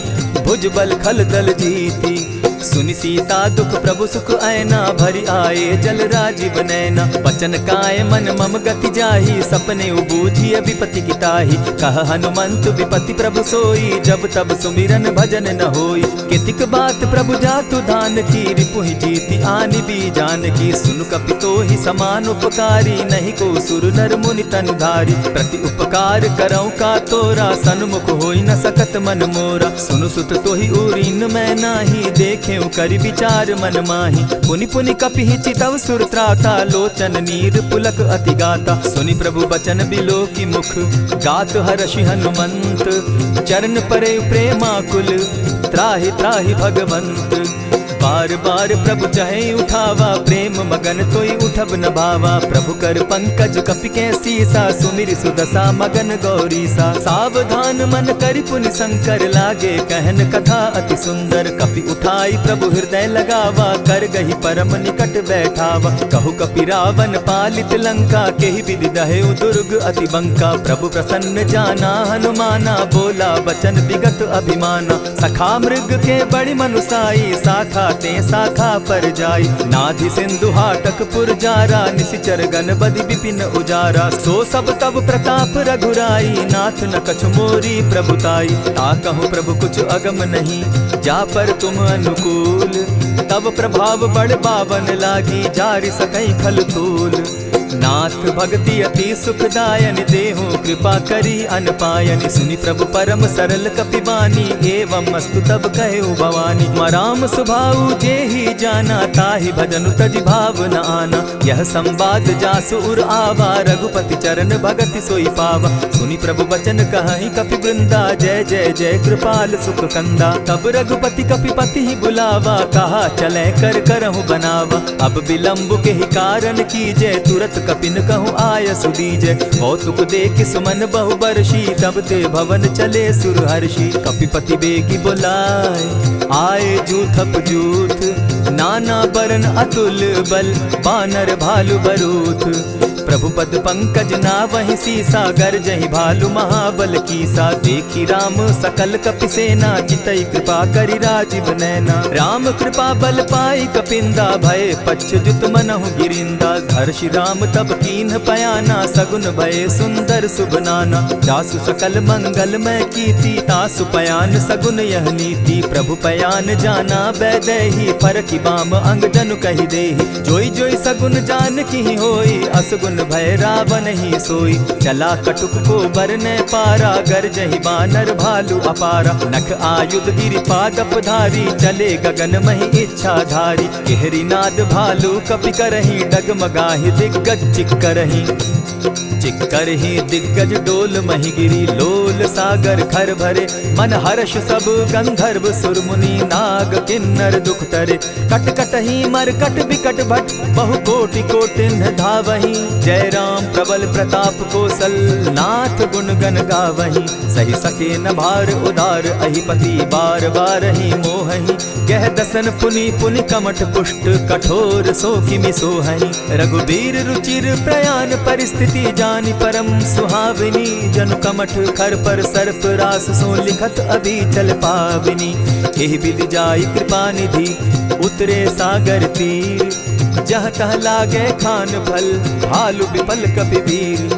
भुज बल खल दल जीती। सुनि सीता दुख प्रभु सुख ऐना, भरि आए जल राजीव नैना। वचन काय मन मम गति जाहि, सपने बूझिय विपति किताहि। कह हनुमंत विपति प्रभु सोई, जब तब सुमिरन भजन न होई। कितिक बात प्रभु जातु धान की, रिपुहि जीति आनि भी जान की। सुन कपितो ही समान उपकारी, नहीं को सुर नर मुनि तन धारी। प्रति उपकार करौ का तोरा, सन्मुख होई न सकत मन मोरा। सुनु सुत तोहि उरीन मैं नाही, देखे करि विचार मन माही। पुनि पुनि कपिहि चितव सुर त्राता, लोचन नीर पुलक अति गाता। सुनि प्रभु बचन बिलो की मुख, गात हर्षि हनुमंत। चरण परे प्रेमाकुल, त्राहि त्राहि भगवंत। बार बार प्रभु चहे उठावा, प्रेम मगन तोई उठब न भावा। प्रभु कर पंकज कपि के सीसा, सुमिर सुदशा मगन गौरीसा। सावधान मन करि पुनि शंकर, लागे कहन कथा अति सुंदर। कपि उठाई प्रभु हृदय लगावा, कर गही परम निकट बैठावा। कहु कपि रावण पालित लंका, केहि विधि दहेउ दुर्ग अति बंका। प्रभु प्रसन्न जाना हनुमाना, बोला बचन विगत अभिमाना। सखा मृग के बड़ी मनुसाई, साखा ते शाखा पर जाई। नाधि सिंधु हाटक पुरजारा, निशिचर गण बदि विपिन उजारा। सो सब तब प्रताप रघुराई, नाथ न कछु मोरी प्रभुताई। ताकहु प्रभु कुछ अगम नहीं, जा पर तुम अनुकूल। तब प्रभाव बड़ पावन लागी, जारि सकई खल तूल। नाथ भक्ति अति सुखदायन, देहु कृपा करी अनपायन। सुनि प्रभु परम सरल कपिबानी, एवं मस्तु तब कहेउ भवानी। मराम सुभाऊ जेहि जाना, ताहि भजन तज भाव न आना। यह संवाद जासु उर आवा, रघुपति चरण भगति सोई पावा। सुनि प्रभु बचन कहहि कपि वृंदा, जय जय जय कृपाल सुख कंदा। तब रघुपति कपिपति ही बुलावा, कहा चले कर करहु बनावा। अब विलंब के ही कारण कीजय, तुरत कपिन कहूँ आय सुदीजय। कौतुक देख सुमन बहु बरसी, तब ते भवन चले सुर हर्षि। कपिपति बेगी बुलाए, आए जूथप जूथ। नाना बरन अतुल बल, बानर भालु बरूथ। प्रभु पद पंकज नावहि सीसा, गर्जहि भालु महाबल कीसा। देखी राम सकल कपि सेना, चितई कृपा करि राजीव नैना। राम कृपा बल पाई कपिंदा, भय पच्युत मनहु गिरिंदा। हर्षि राम तब कीन्ह पयाना, सगुन भय सुंदर शुभ नाना। जासु सकल मंगल मैं कीति, तासु पयान सगुन यह नीति। प्रभु पयान जाना बैदेही, फरकि बाम अंग जनु कहि देहि। जोई जोई सगुन जान की होई, असगुन भय रावण ही सोई। चला कटुक को बरने पारा, गर्जहि बानर भालु अपारा। नख आयुध गिरि पादप धारी, चले गगन महि इच्छा धारी। केहरी नाद भालु कपि करहि, डगमगाहि दिग्गज चिक्करहि। चिक्करहि दिग्गज डोल महि गिरी, लोल सागर खर भरे। मन हर्ष सब गंधर्व सुर मुनि, नाग किन्नर दुख तरे। कट कटहि मरकट बिकट भट, बहु कोटि कोटिन्ह धावहि। जय राम प्रबल प्रताप कौशल, नाथ गुण गण गावहि। सही सके न भार उदार, अहिपति बार बार ही मोहहि। गह दसन पुनि पुनि कमठ पुष्ट, कठोर सो किमि सोहहि। रघुबीर रुचिर प्रयाण परिस्थिति, जानि परम सुहाविनी। जनु कमठ खर पर सर्प रास, सो लिखत अभी चल पाविनी। एहि विधि जाई कृपा निधि, उतरे सागर तीर। जह तह लागे खान फल, भालु विफल कपि वीर।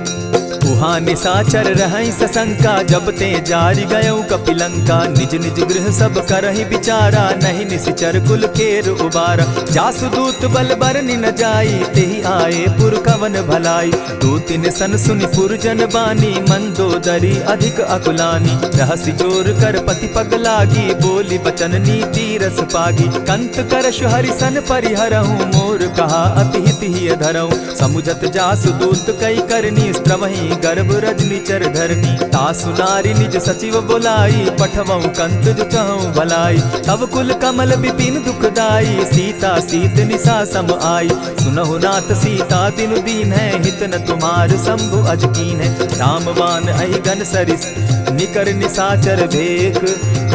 उहाँ निशाचर रहई सशंका, जब ते जारी गयऊ कपिलंका। निज निज गृह सब करहि विचारा, नहीं निशिचर कुल केर उबारा। जासुदूत बल बरनि न जाई, तेहि आए पुर कवन भलाई। दूतिन सन सुनि पुरजन बानी, मंदोदरी अधिक अकुलानी। रहसि जोर कर पति पग लागी, बोली बचन नीति रस पागी। कंत करश हरिसन परिहरहूँ, मोर कहा अति हित ही धरऊँ। समुझत जासुदूत कई करनी, स्त्रवहि गर्भ रजनी चर धरनी। तासु नारी निज सचिव बोलाई, पठवऊँ कंत जो चहऊँ भलाई। तब कुल कमल विपिन दुखदाई, सीता सीत निशा सम आई। सुनहु नाथ सीता दिनु दीन है, हित न तुम्हार शंभु अजकीन है। रामवान अहिगन सरिस निकर निशाचर भेक,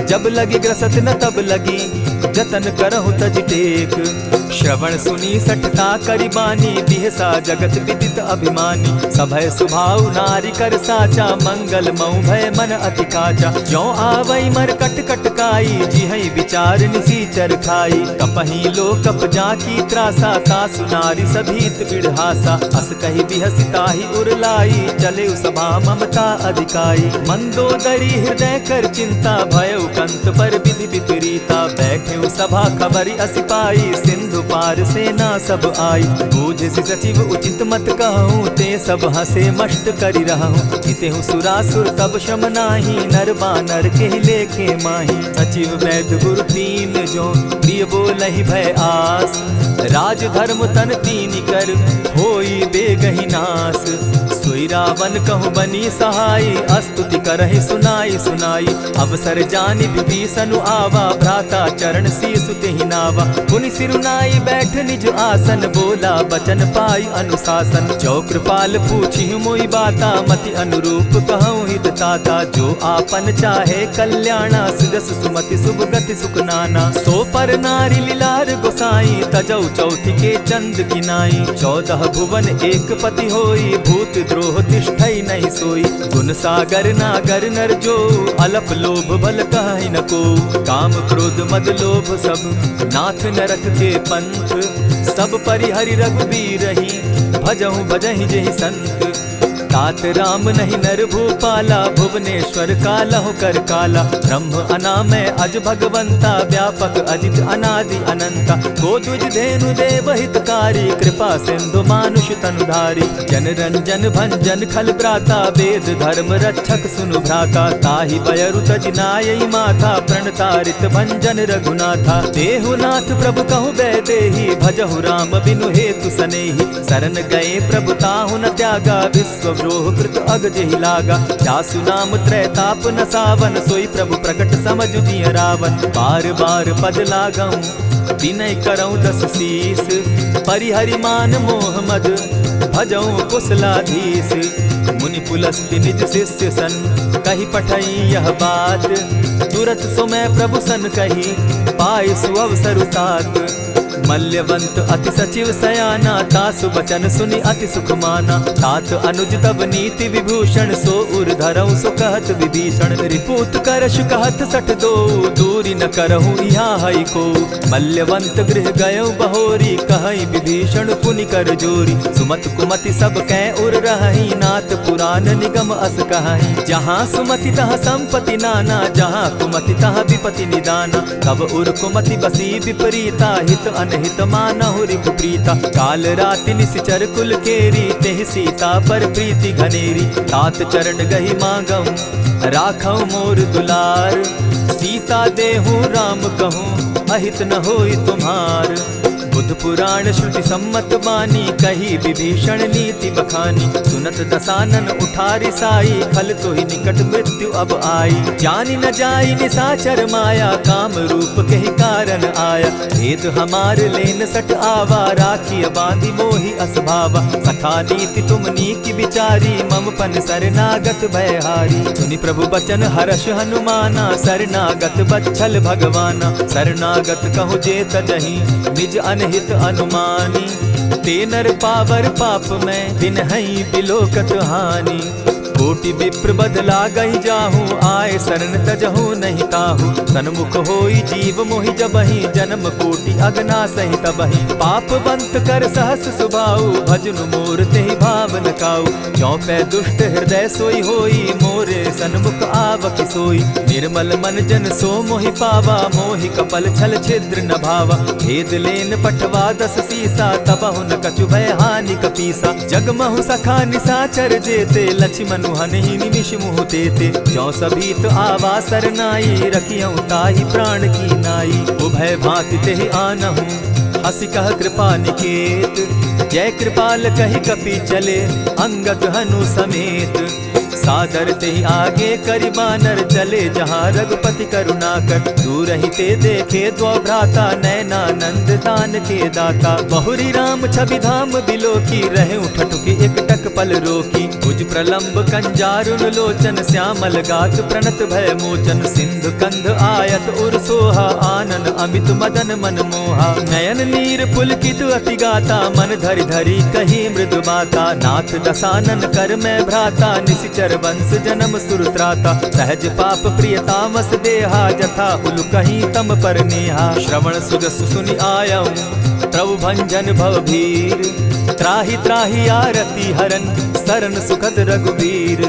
जब लगी ग्रसत न तब लगी, जतन करहु तज टेक। श्रवण सुनी सठता करिबानी, बिहसा जगत विदित अभिमानी। सभय सुभाव नारी कर साचा, मंगल मऊ भय मन अति काचा। ज्यों आवई मर कट कटकाई, जिहई विचार निसीचर खाई। कपही लो कप जाकी त्रासा, तासु नारी सभीत बिढ़ासा। अस कही बिहसी ताहि उरलाई, चले सभा ममता अधिकाई। मंदोदरी हृदय कर चिंता, भयउ कंत पर विधि विपरीता। बैठे सभा खबरी असी पाई, सिंधु पार सेना सब आई। बूझसि सचिव उचित मत कहूँ, ते सब हसे मष्ट करि रहूँ। हितेहु सुरासुर तब शम नाही, नर बानर के लेखे माही। सचिव वैद्य गुरु तीन जो, प्रिय बोलहि भय आस। राज धर्म तन तीन कर, होई बेगहि नास। सोई रावण कहु बनी सहाई, स्तुति करहि सुनाई सुनाई। अवसर जानि विभीषण आवा, भ्राता चरण शीसु तेहि नावा। पुनि सिरुनाई बैठ निज आसन, बोला बचन पाई अनुशासन। जो कृपाल पूछि मोई बाता, मति अनुरूप कहूँ हित ताता। जो आपन चाहे कल्याणा, सिदस सुमति शुभ गति सुख नाना। सो पर नारी लीलार गोसाई, तजौ चौथि के चंद किनाई। 14 भुवन एक पति होई, भूत द्रोह तिष्ठई नहीं सोई। गुण सागर नागर नर जो, अलप लोभ बल कहि न को। काम क्रोध मद लोभ सब, नाथ नरक के पंथ। सब परिहरि रघुबीरहि, भजहु भजहि जेहि संत। तात राम नहीं नर भूपाला, भुवनेश्वर कालहु कर काला। ब्रह्म अनामय अज भगवंता, व्यापक अजित अनादि अनंता। को तुझ धेनु देव हितकारी, कृपा सिंधु मानुष तनुधारी। जन रंजन भंजन खल भ्राता, वेद धर्म रक्षक सुनु भ्राता। ताहि बयरु तज नायई माथा, प्रणतारित भंजन रघुनाथा। देहुनाथ प्रभु कहु बैदेही, भजहु राम बिनु हेतु सनेही। शरण गए प्रभु ताहु न त्यागा, विश्व द्रोह कृत अग जेहि लागा। जासु नाम त्रैताप न सावन, सोई प्रभु प्रकट समझ जिय रावण। बार बार पद लागऊं, विनय करऊं 10 शीस। परिहरि मान मोह मद, भजऊं कुशलाधीश। मुनि पुलस्ति निज शिष्य सन, कही पठई यह बात। तुरत सो मैं प्रभु सन कही, पाई सुअवसर तात। मल्यवंत अति सचिव सयाना, तासु बचन सुनि अति सुख माना। तात अनुज तब नीति विभूषण, सो उर धरऊं सो कहत विभीषण। रिपुत करश कहत सठ दो, दूरी न करहूँ यहाँ हई को। मल्यवंत गृह गयऊ बहोरी, कहई विभीषण पुनि कर जोरी। सुमत कुमति सब कै उर रहई, नाथ पुराण निगम अस कहई। जहाँ सुमति तहाँ संपत्ति नाना, जहाँ कुमति तहाँ विपति निदाना। तब उर कुमति बसी विपरीता, हित अनहित मानहु रिपु प्रीता। काल राति निशिचर कुल केरी, तेहि सीता पर प्रीति घनेरी। तात चरण गहि मांगऊं, राखऊं मोर दुलार। सीता देहूँ राम कहूँ, अहित न होई तुम्हार। बुध पुराण श्रुति सम्मत बानी, कही विभीषण नीति बखानी। सुनत दसानन उठारी साई, खल तो ही निकट मृत्यु अब आई। जानी न जाई निशाचर माया, काम रूप के ही कारण आया। भेद हमार लेन सट आवा, राखी बांधी मोहि असभावा। सखा नीति तुम नीति विचारी, मम पन शरणागत भयहारी। सुनि प्रभु बचन हर्ष हनुमाना, शरणागत बच्छल भगवाना। शरणागत कहु जे तजहि, निज अनहित अनुमानी। ते नर पावर पाप में, दिन हई बिलोकत हानि। कोटि विप्र बदला गई जाहू, आए शरण तजहू नहीं ताहू। सन्मुख होई जीव मोहि जबहि, जन्म कोटि अगना सही तबहि। पापवंत कर सहस सुभाऊ, भजनु मोर तेहि भाव न काऊ। चौपै दुष्ट हृदय सोई होई, मोरे सन्मुख आवक सोई। निर्मल मन जन सो मोहि पावा, मोहि कपल छल छिद्र न भावा। भेद लेन पठवा दस सीसा, तबहु न कछु भय हानि कपीसा। जगमहु सखा निसाचर जेते, लक्ष्मण हनहि निमिष मुह तेते। जो सभीत आवा सरनाई, रखियऊ ताहि प्राण की नाई। उभय भांति तेहि आनहु, हसी कह कृपा निकेत। जय कृपाल कहि कपि चले, अंगद हनु समेत। सादर तेहि आगे करि बानर, चले जहाँ रघुपति करुणाकर। दूर ही ते देखे द्वौ भ्राता, नयनानंद दान के दाता। बहुरी राम छवि धाम बिलोकी, रहे उठटुकी एक टक पल रोकी। भुज प्रलंब कंजारुन लोचन, श्यामल गात प्रणत भय मोचन। सिंधु कंध आयत उर सोहा, आनन अमित मदन मन मोहा। नयन नीर पुलकित अति गाता, मन धरि धरि कही मृदु बाता। नाथ दसानन कर मैं भ्राता, निशिचर वंश जन्म सुरत्राता। सहज पाप प्रियतामस देहा, जथा उलु कहीं तम पर नेहा। श्रवण सुजस सुनि आयऊ, प्रभु भंजन भव भीर। त्राहि त्राहि आरती हरन, सरन सुखद रघुवीर।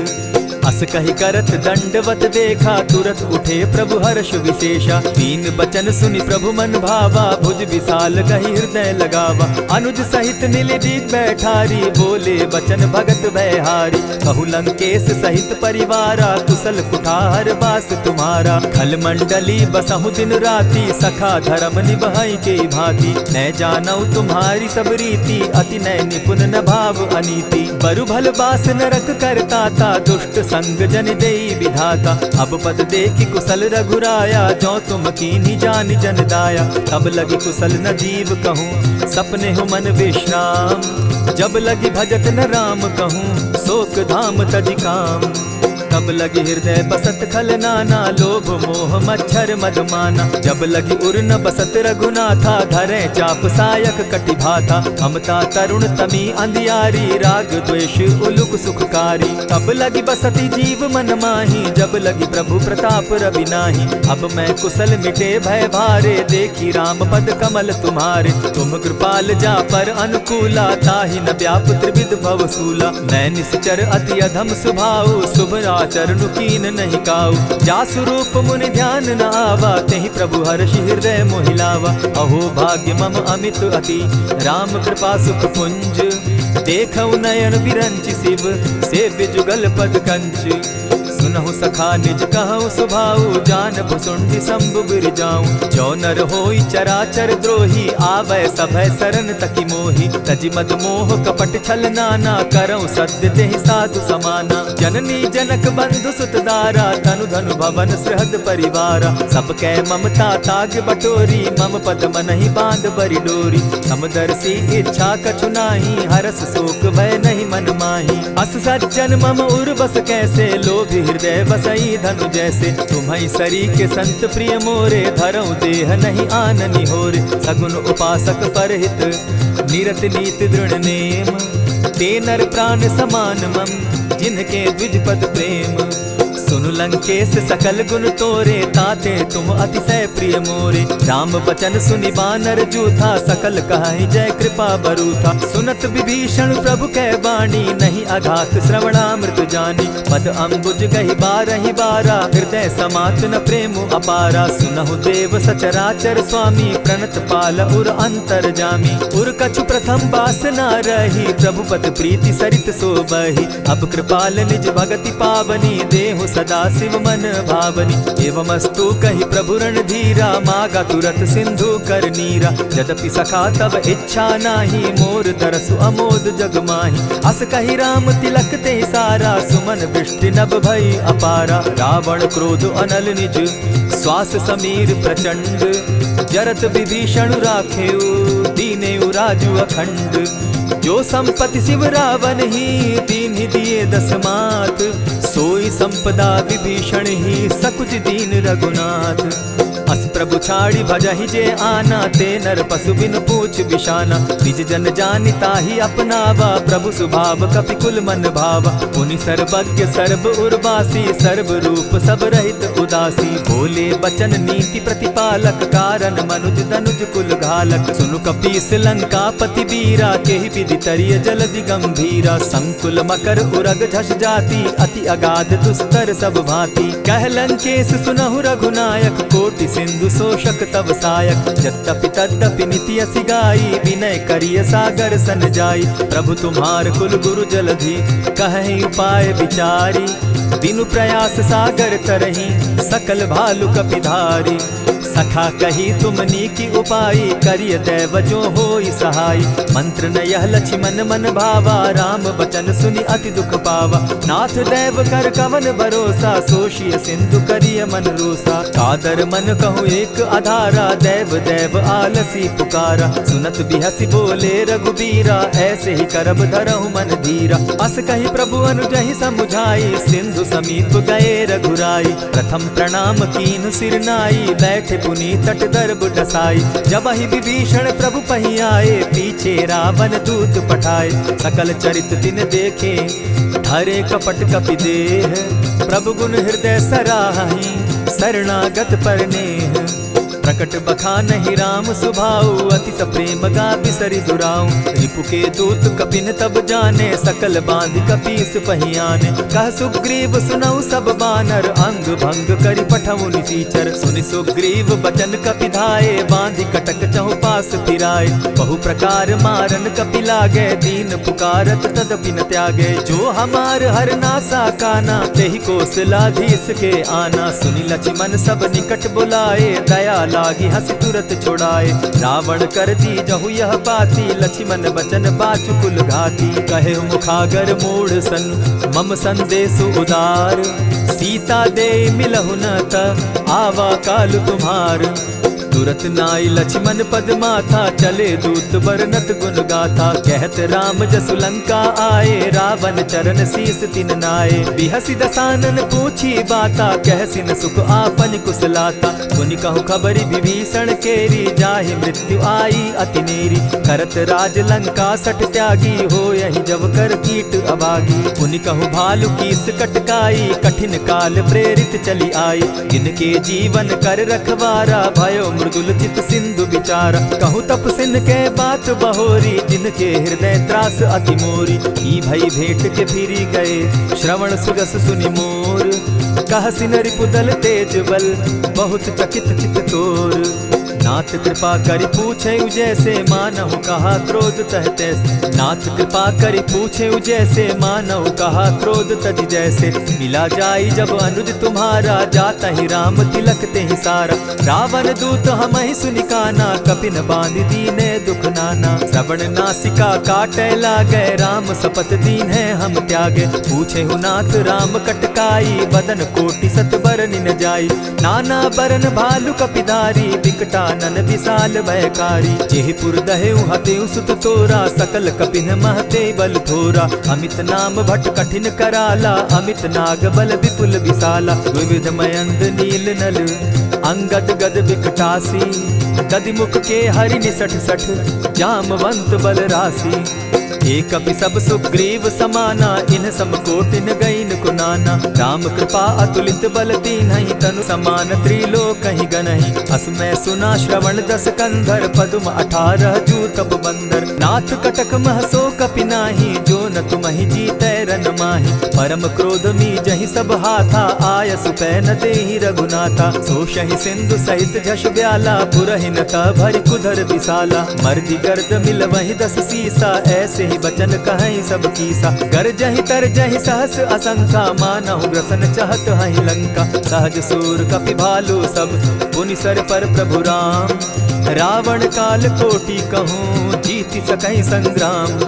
अस कहि करत दंडवत देखा, तुरत उठे प्रभु हर्ष विशेषा। तीन बचन सुनि प्रभु मन भावा, भुज विशाल कहि हृदय लगावा। अनुज सहित नीलदीप बैठारी, बोले बचन भगत भयहारी। कहु लंकेश सहित परिवारा, कुशल कुठार बास तुम्हारा। खल मंडली बसहु दिन राति, सखा धर्म निभाई के भांति। न जानऊ तुम्हारी सब रीति, अति नय निपुण न भाव अनीति। बरु भल बास नरक करताता, दुष्ट संग जन देई विधाता। अब पद देखि कुशल रघुराया, जो तुम कीन्ही जानि जन दाया। तब लगी कुशल न जीव कहूँ, सपने हो मन विश्राम। जब लगी भजत न राम कहूँ, शोक धाम तजि काम। तब लगी हृदय बसत खल नाना, लोभ मोह मच्छर मधुमाना। जब लगी उर न बसत रघुनाथा, धरे चाप सायक कटि भाथा। ममता तरुण तमी अंधियारी, राग द्वेष उलुक सुखकारी। तब लगी बसती जीव मन माही, जब लगी प्रभु प्रताप रवि नाही। अब मैं कुशल मिटे भय भारे, देखी राम पद कमल तुम्हारे। तुम कृपाल जा पर अनुकूला, ताहि न व्याप त्रिविध भव सूला। मैं निश्चर अति अधम स्वभाव, शुभ चरणु कीन नहीं काऊ। जासु रूप मुनि ध्यान न आवा, तेहि प्रभु हर्षि हृदय मोहिलावा। अहो भाग्य मम अमित अति, राम कृपा सुख पुंज। देखऊ नयन विरंचि शिव, सेव्य जुगल पद कंच। सुनहु सखा निज कहु सुभाऊ, जान भुसुंडि शंभु गिर जाऊं। जो नर होई चराचर द्रोही, आवे सभय सरन तकी मोही। तजि मद मोह कपट छल नाना, करऊं सत्य तेहि साधु समाना। जननी जनक बंधु सुत दारा, तनु धनु भवन सृहद परिवारा। सब कै ममता ताग बटोरी, मम पद मनहि बांध बरि डोरी। समदर्शी इच्छा कछु नाही, हरस शोक भय नहीं मन माही। अस सज्जन मम उर बस कैसे, लोभी हृदय बसई धनु जैसे। तुम्हि सरी के संत प्रिय मोरे, धरऊं देह नहीं आननि होरे। सगुन उपासक परहित, निरत नीति दृढ़ नेम। ते नर प्राण समान मम, जिनके द्विज पद प्रेम। सुनु लंकेश सकल गुण तोरे, ताते तुम अतिशय प्रिय मोरे। राम बचन सुनि बानर जूथा, सकल कहाहि जय कृपा बरूथा। सुनत विभीषण प्रभु कै बाणी, नहीं अघात श्रवणामृत जानी। पद अम्बुज गहि बारहि बारा, हृदय समात न प्रेम अपारा। सुनहु देव सचराचर स्वामी, प्रणत पाल उर अंतर जामी। उर कछु प्रथम बास न रही, प्रभु पद प्रीति सरित सोबहि। अब कृपाल निज भगति पावनी, देहु सदा शिव मन भावनी। एवमस्तु कहि प्रभु रणधीरा, मागा तुरत सिंधु कर नीरा। यद्यपि सखा तब इच्छा नाही, मोर दरसु अमोद जग माही। अस कहि राम तिलक ते सारा, सुमन वृष्टि नभ भई अपारा। रावण क्रोध अनल निज, श्वास समीर प्रचंड। जरत विभीषण राखेउ, दीनेउ राजु अखंड। जो संपत्ति शिव रावण ही, दीन्हि दिए दस मात। सोई संपदा विभीषण ही, सकुच दीन रघुनाथ। अस प्रभु छाड़ी भजहि जे आना, ते नर पशु बिन पूज पूछ बिशाना। निज जन जानिता ही अपनावा, प्रभु स्वभाव कपि कुल मन भावा। मुनि सर्वज्ञ सर्व उर्वासी, सर्व रूप सब रहित उदासी। बोले बचन नीति प्रतिपालक, कारण मनुज दनुज कुल घालक। सुनु कपीस लंकापति वीरा, केहि विधि तरिय जलधि गंभीरा। संकुल मकर उरग झष जाति, अति अगाध दुस्तर सब भांति। कह लंकेश सुनहु रघुनायक, कोटि सिंधु शोषक तव सायक। यद्यपि तद्यपि निति असि गाई, विनय करिय सागर सन जाई। प्रभु तुम्हार कुल गुरु जलधि, कहि उपाय विचारी। बिनु प्रयास सागर तरही, सकल भालु कपिधारी। सखा कही तुमनी की उपाई, करिय दैव जो होई सहाय। मंत्र न यह लक्ष्मण मन भावा, राम बचन सुनि अति दुख पावा। नाथ दैव कर कवन भरोसा, सोषिय सिंधु करिय मन रोसा। कादर मन कहूँ एक आधारा, दैव दैव आलसी पुकारा। सुनत बिहसी बोले रघुबीरा, ऐसे ही करब धरहु मन धीरा। अस कही प्रभु अनुजहि समुझाई, सिंधु समीप गए रघुराई। प्रथम प्रणाम कीन सिर नाई, बैठे पुनि तट दर्ब डसाई। जब ही विभीषण प्रभु पही आए, पीछे रावण दूत पठाए। सकल चरित दिन देखे, धरे कपट कपि देह। प्रभु गुण हृदय सराहि, शरणागत परनेह। प्रकट बखानहि राम सुभाऊ, अति सप्रेम गा बिसरि दुराऊ। रिपु के दूत कपिन तब जाने, सकल बांधि कपीस पहियाने। कह सुग्रीव सुनऊ सब बानर, अंग भंग करि पठऊ निसीचर। सुनि सुग्रीव बचन कपि धाये, बांधि कटक चहु पास फिराए। बहु प्रकार मारन कपि लागे, दीन पुकारत तदपि न त्यागे। जो हमार हर नासा काना, तेहि कौशलाधीश के आना। सुनि लक्ष्मण सब निकट बुलाए, दया लागी हंसी तुरत छुड़ाए। रावण कर दी जहु यह पाती, लक्ष्मण बचन बाचु कुल घाती। कहे मुखागर मूढ़ सन, मम संदेश उदार। सीता दे मिलहु न त, आवा काल तुम्हार। तुरत नाई लक्ष्मण पद माथा, चले दूत बरनत गुण गाथा। कहत राम जसु लंका आए, रावण चरण शीस तिन नाए। बिहसी दसानन पूछी बाता, कहसिन सुख आपन कुशलाता। सुनि कहु खबरि विभीषण केरी, जाहि मृत्यु आई अति नेरी। करत राज लंका सठ त्यागी, हो यही जब कर कीट अभागी। पुनि कहु भालु कीस कटकाई, कठिन काल प्रेरित चली आई। जिनके जीवन कर रखवारा, भयो मृदुल चित सिंधु विचारा। कहूँ तपसिन के बात बहोरी, जिनके हृदय त्रास अति मोरी। ई भई भेंट के फिरी गए, श्रवण सुरस सुनि मोर। कहसिन रिपुदल तेज बल, बहुत चकित चित तोर। नाथ कृपा करि पूछे जैसे, मानहु कहा क्रोध तह तैसे। नाथ कृपा करि पूछे जैसे, मानहु कहा क्रोध तज जैसे। मिला जाई जब अनुज तुम्हारा, जाता ही राम तिलक ते ही सारा। रावण दूत हम ही सुनि काना, कपिन बांधि दीने दुख नाना। श्रवण नासिका काटे लागे, राम शपथ दीन है हम त्यागे। पूछे हु नाथ राम कटकाई, बदन कोटि सत बरनि न जाई। नाना बरन भालु कपिधारी, विकटा नन विशाल भयकारी। जेहिपुर दहेउ हतेउ सुत तोरा, सकल कपिन महते बल थोरा। अमित नाम भट कठिन कराला, अमित नाग बल विपुल विशाला। विविध मयंद नील नल, अंगद गद विकटासी। गदि मुख के हरि निसठ सठ, जामवंत बल राशि। एक कपि सब सुग्रीव समाना, इन सम कोटिन गईन कुनाना। राम कृपा अतुलित बल दीन्हि, तनु समान त्रिलोक ही गनहि। अस मैं सुना श्रवण दस कंधर, पदुम 18 जूतब बंदर। नाथ कटक महसो कपि नाही, जो न तुमहि जीतै रन माहि। परम क्रोध मी जहि सब हाथा, आय सुपै न देहि रघुनाथा। सोषहि सिंधु सहित झष ब्याला, पुरहि न त भरि कुधर विशाला। मर्दि गर्द मिल वहि 10 सीसा, ऐसे ही बचन कहीं सब कीसा। गरजहि तरजहि सहस असंख्या, मानहु ग्रसन चहत हहि लंका। सहज सूर कपि भालु सब, पुनि सर पर प्रभु राम। रावण काल कोटि कहूँ, जीति सकहि संग्राम।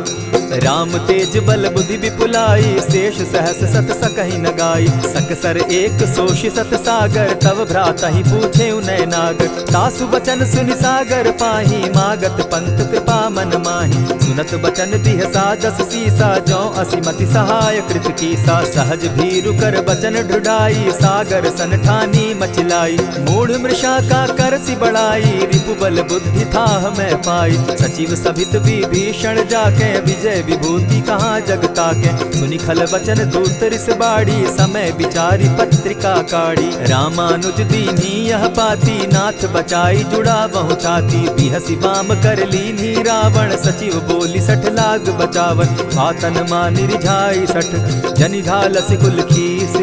राम तेज बल बुद्धि विपुलाई, शेष सहस सत सकहि न गाई। सकसर एक सोषि सत सागर, तव भ्राता ही पूछे उनय नागर। तासु बचन सुनि सागर पाही, मागत पंत कृपा मन माही। सुनत बचन दिह सादस सीसा, जौ असिमति सहाय कृत कीसा। सहज भीरु कर बचन ढुढ़ाई, सागर सन ठानी मचिलाई। मूढ़ मृषा का करसि बढ़ाई, रिपु बल बुद्धि थाह मैं पाई। सचिव सभित विभीषण जाके, विजय विभूति कहाँ जग ताके। सुनि खल बचन दूत रिस बाड़ी, समय विचारी पत्रिका काढ़ी। रामानुज दीन्ही यह पाती, नाथ बचाई जुड़ा बहु छाती। बिहसि बाम कर लीन्ही रावण, सचिव बोली सठ लाग बचावन। आतन मानि रिझाई सठ, जनि घालसि कुल खीस।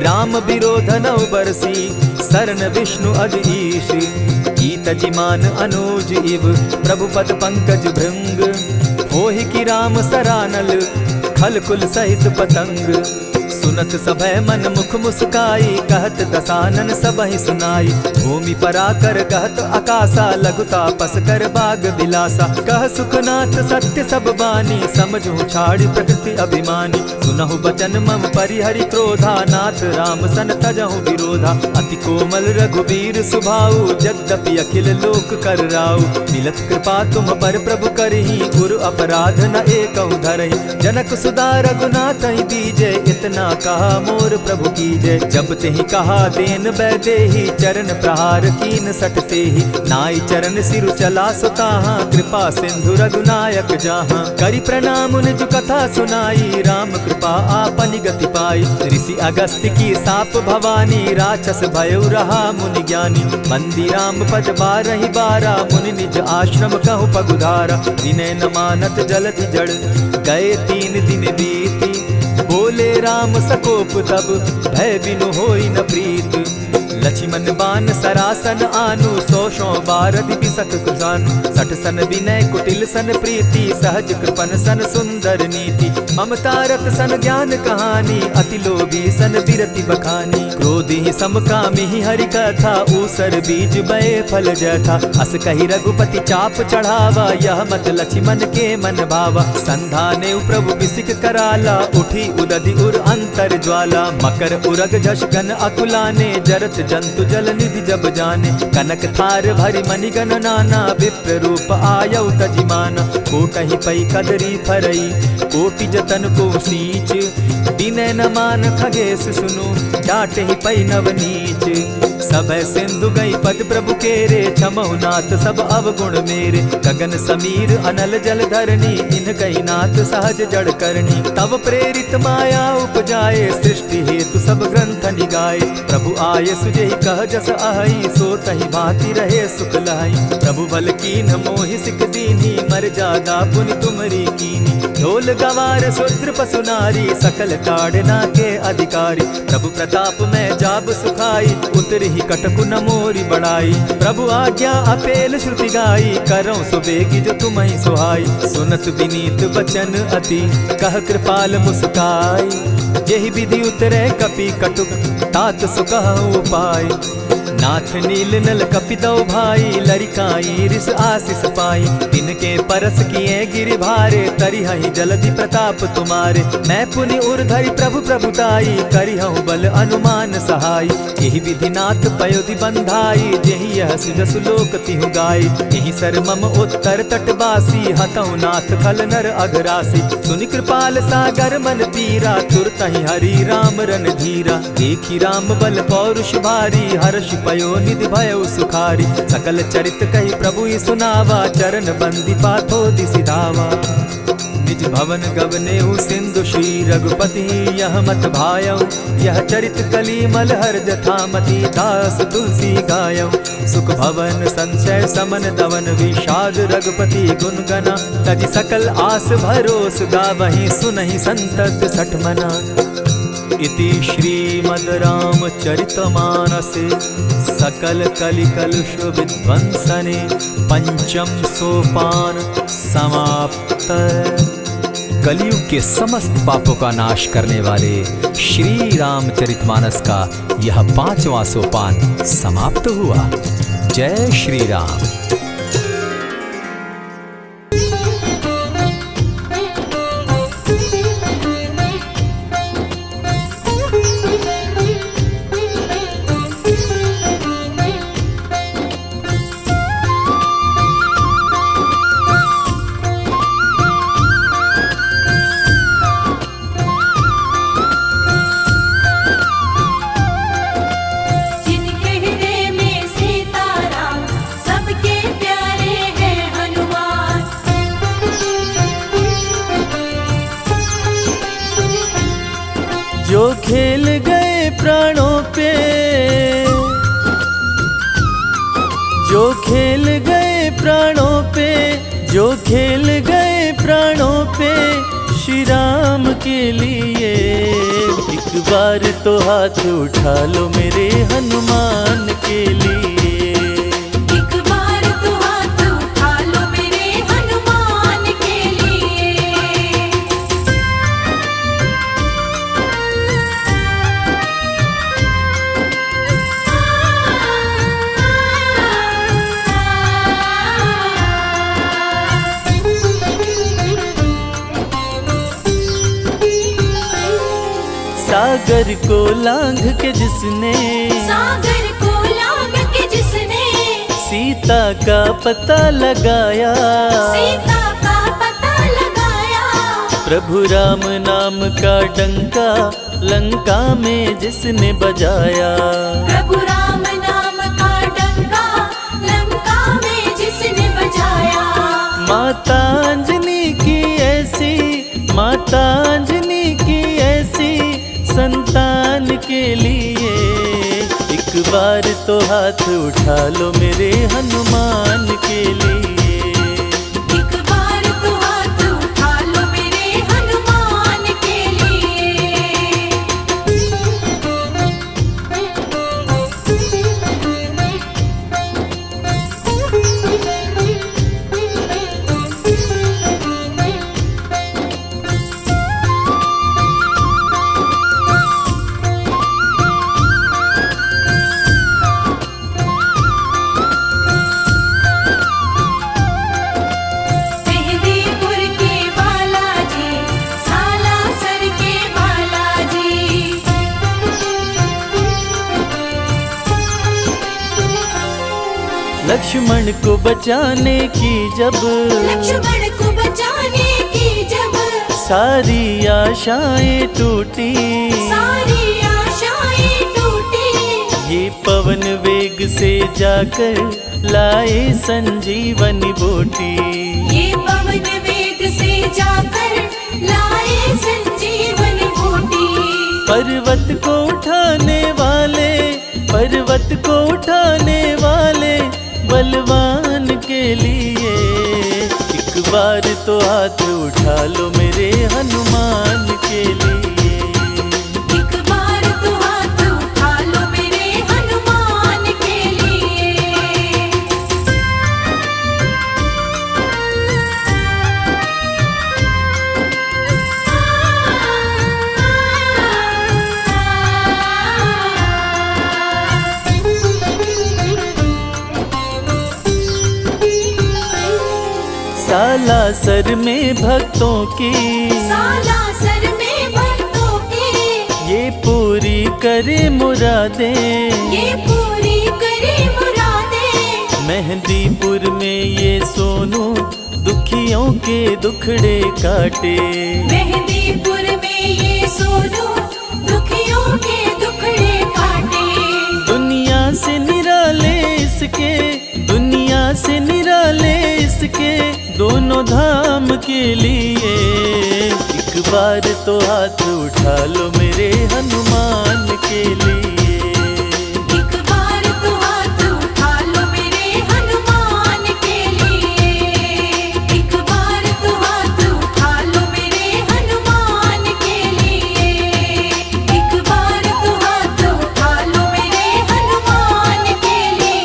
राम विरोध नौ बरसी, शरण विष्णु अज ईश। कीत जिमान अनुज इव, प्रभु पद पंकज भृंग। होहि की राम सरानल, खल कुल सहित पतंग। सुनत सभय मन मुख मुस्काई, कहत दसानन सबहि सुनाई। भूमि पराकर कहत आकाशा, लघु तापस कर बाग बिलासा। कह सुखनाथ सत्य सब बानी, समझू छाड़ी प्रकृति अभिमानी। सुनहु बचन मम परिहरि क्रोधा, नाथ राम सन तजहु विरोधा। अति कोमल रघुबीर सुभाऊ, जगदपि अखिल लोक कर राऊ। मिलत कृपा तुम पर प्रभु करही, गुरु अपराध न एकहु धरहि। जनक सुदा रघुनाथ ही दीजे, इतना कहा मोर प्रभु कीजे। जब तेहि कहा देन बैदेही, चरण प्रहार कीन सटते ही। नाई चरण सिरु चला सुताहा, कृपा सिंधु रघुनायक जाहा। करि प्रणाम निज कथा सुनाई, राम कृपा आपनि गति पाई। ऋषि अगस्त्य की साप भवानी, राक्षस भयउ रहा मुनि ज्ञानी। बंदी राम पद बारहि बारा, मुनि निज आश्रम कहु पगुधारा। विनय न मानत जलधि जड़, गए 3 दिन बीती। बोले राम सकोप तब, भय बिनु होई न प्रीत। लक्ष्मण बान सरासन आनु, 100 बारधि बिसक कुजानु। 60 सन विनय कुटिल सन प्रीति, सहज कृपन सन सुंदर नीति। ममता रत सन ज्ञान कहानी, अति लोभी सन बिरति बखानी। क्रोधि समकामी हरि कथा, ऊसर बीज बये फल जथा। अस कहि रघुपति चाप चढ़ावा, यह मत लक्ष्मण के मन भावा। संधाने प्रभु बिसिक कराला, उठी उदधि उर अंतर ज्वाला। मकर उरग झष घन अकुलाने, जरत जंतु जल निधि जब जाने। कनक थार भरि मणिगण नाना, विप्र रूप आयौ तजिमाना। कोटहि पै कदरी फरई, कोटि जतन को सींच। विनय न मान खगेश सुनु, डांटहि पै नव नीच। सभय सिंधु गई पद प्रभु केरे, क्षमहु नाथ सब अवगुण मेरे। गगन समीर अनल जल धरनी, इन कही नाथ सहज जड़ करनी। तब प्रेरित माया उपजाए, सृष्टि हेतु सब ग्रंथ निगाए। प्रभु आय सुजेहि कह जस अहई, सो तहि भांति रहे सुख लहई। प्रभु बल कीन मोहि सिख दीनी, मर जादा पुनि तुमरी कीनी। ढोल गवार शूद्र पशु नारी, सकल ताड़ना के अधिकारी। प्रभु प्रताप में जाब सुखाई, उतरि कटकु न मोरी बड़ाई। प्रभु आज्ञा अपेल श्रुति गाई, करौ सुबेगी जो तुम्हि सुहाई। सुनत विनीत बचन अति, कह कृपाल मुस्काई। जेहि विधि उतरे कपि कटुक, तात सुकहु उपाय। नाथ नील नल कपि दो भाई, लरिकाई रिस आशीष पाई। तिनके परस किए गिरि भारे, तरिहहि जलधि प्रताप तुम्हारे। मैं पुनि उर्धरि प्रभु प्रभुताई, करिहु बल अनुमान सहाय। एहि विधि नाथ पयोधि बंधाई, जेहि यह सुजसु लोक तिहु गाई। एहि सर मम उत्तर तटवासी, हतहु नाथ खल नर अघरासी। सुनि कृपाल सागर मन पीरा, तुरतहि हरि राम रन धीरा। देखी राम बल पौरुष भारी, हर्ष पयो निधि भयो सुखारी। सकल चरित कही प्रभु ही सुनावा, चरण बंदी पाथो दिसि धावा। निज भवन गवनेहु सिंधु श्री रघुपति, यह मत भायौ। यह चरित कली मलहर जथामति, दास तुलसी गायौ। सुख भवन संशय समन दवन, विषाद रघुपति गुण गना। तजि सकल आस भरोस, गावहि सुनहि संतत सठ मना। इति श्रीमद् रामचरितमानसे, सकल कलि कलुष विध्वंसने। पंचम सोपान समाप्त। कलयुग के समस्त पापों का नाश करने वाले श्री रामचरितमानस का यह 5वां सोपान समाप्त हुआ। जय श्री राम। जो खेल गए प्राणों पे, जो खेल गए प्राणों पे, जो खेल गए प्राणों पे श्री राम के लिए। एक बार तो हाथ उठा लो मेरे हनुमान के लिए। एक बार तो हाथ उठा लो मेरे हनुमान के लिए। सागर को लांघ के जिसने, सागर को लांघ के जिसने सीता का पता लगाया, सीता का पता लगाया। प्रभु राम नाम का डंका लंका में जिसने बजाया, प्रभु राम नाम का डंका लंका में जिसने बजाया। माता अंजनी की ऐसी, माता अंजनी की ऐसी संतान के लिए। एक बार तो हाथ उठा लो मेरे हनुमान के लिए। एक बार तो हाथ उठा लो मेरे हनुमान के लिए। मेहंदीपुर के बालाजी, सालासर के बालाजी। लक्ष्मण को बचाने की जब, लक्ष्मण को बचाने की जब सारी आशाएं टूटी, सारी आशाएं टूटी। ये पवन वेग से जाकर लाए संजीवनी बूटी। ये पवन वेग से जाकर लाए संजीवनी बूटी। पर्वत को उठाने वाले, पर्वत को उठाने वाले बलवान के लिए। एक बार तो हाथ उठा लो मेरे हनुमान के लिए। एक बार तो हाथ उठा लो मेरे हनुमान के लिए। सालासर में भक्तों की, सालासर में भक्तों की ये पूरी करे मुरादें, ये पूरी करे मुरादें। मेहंदीपुर में ये सोनू दुखियों के दुखड़े काटे। मेहंदीपुर में ये सोनू दुखियों के दुखड़े काटे। दुनिया से निराले इसके, दुनिया से निराले इसके दोनों धाम के लिए। एक बार तो हाथ उठा लो मेरे हनुमान के लिए। एक बार तो हाथ उठा लो मेरे हनुमान के लिए। एक बार तो हाथ उठा लो मेरे हनुमान के लिए। एक बार तो हाथ उठा लो मेरे हनुमान के लिए।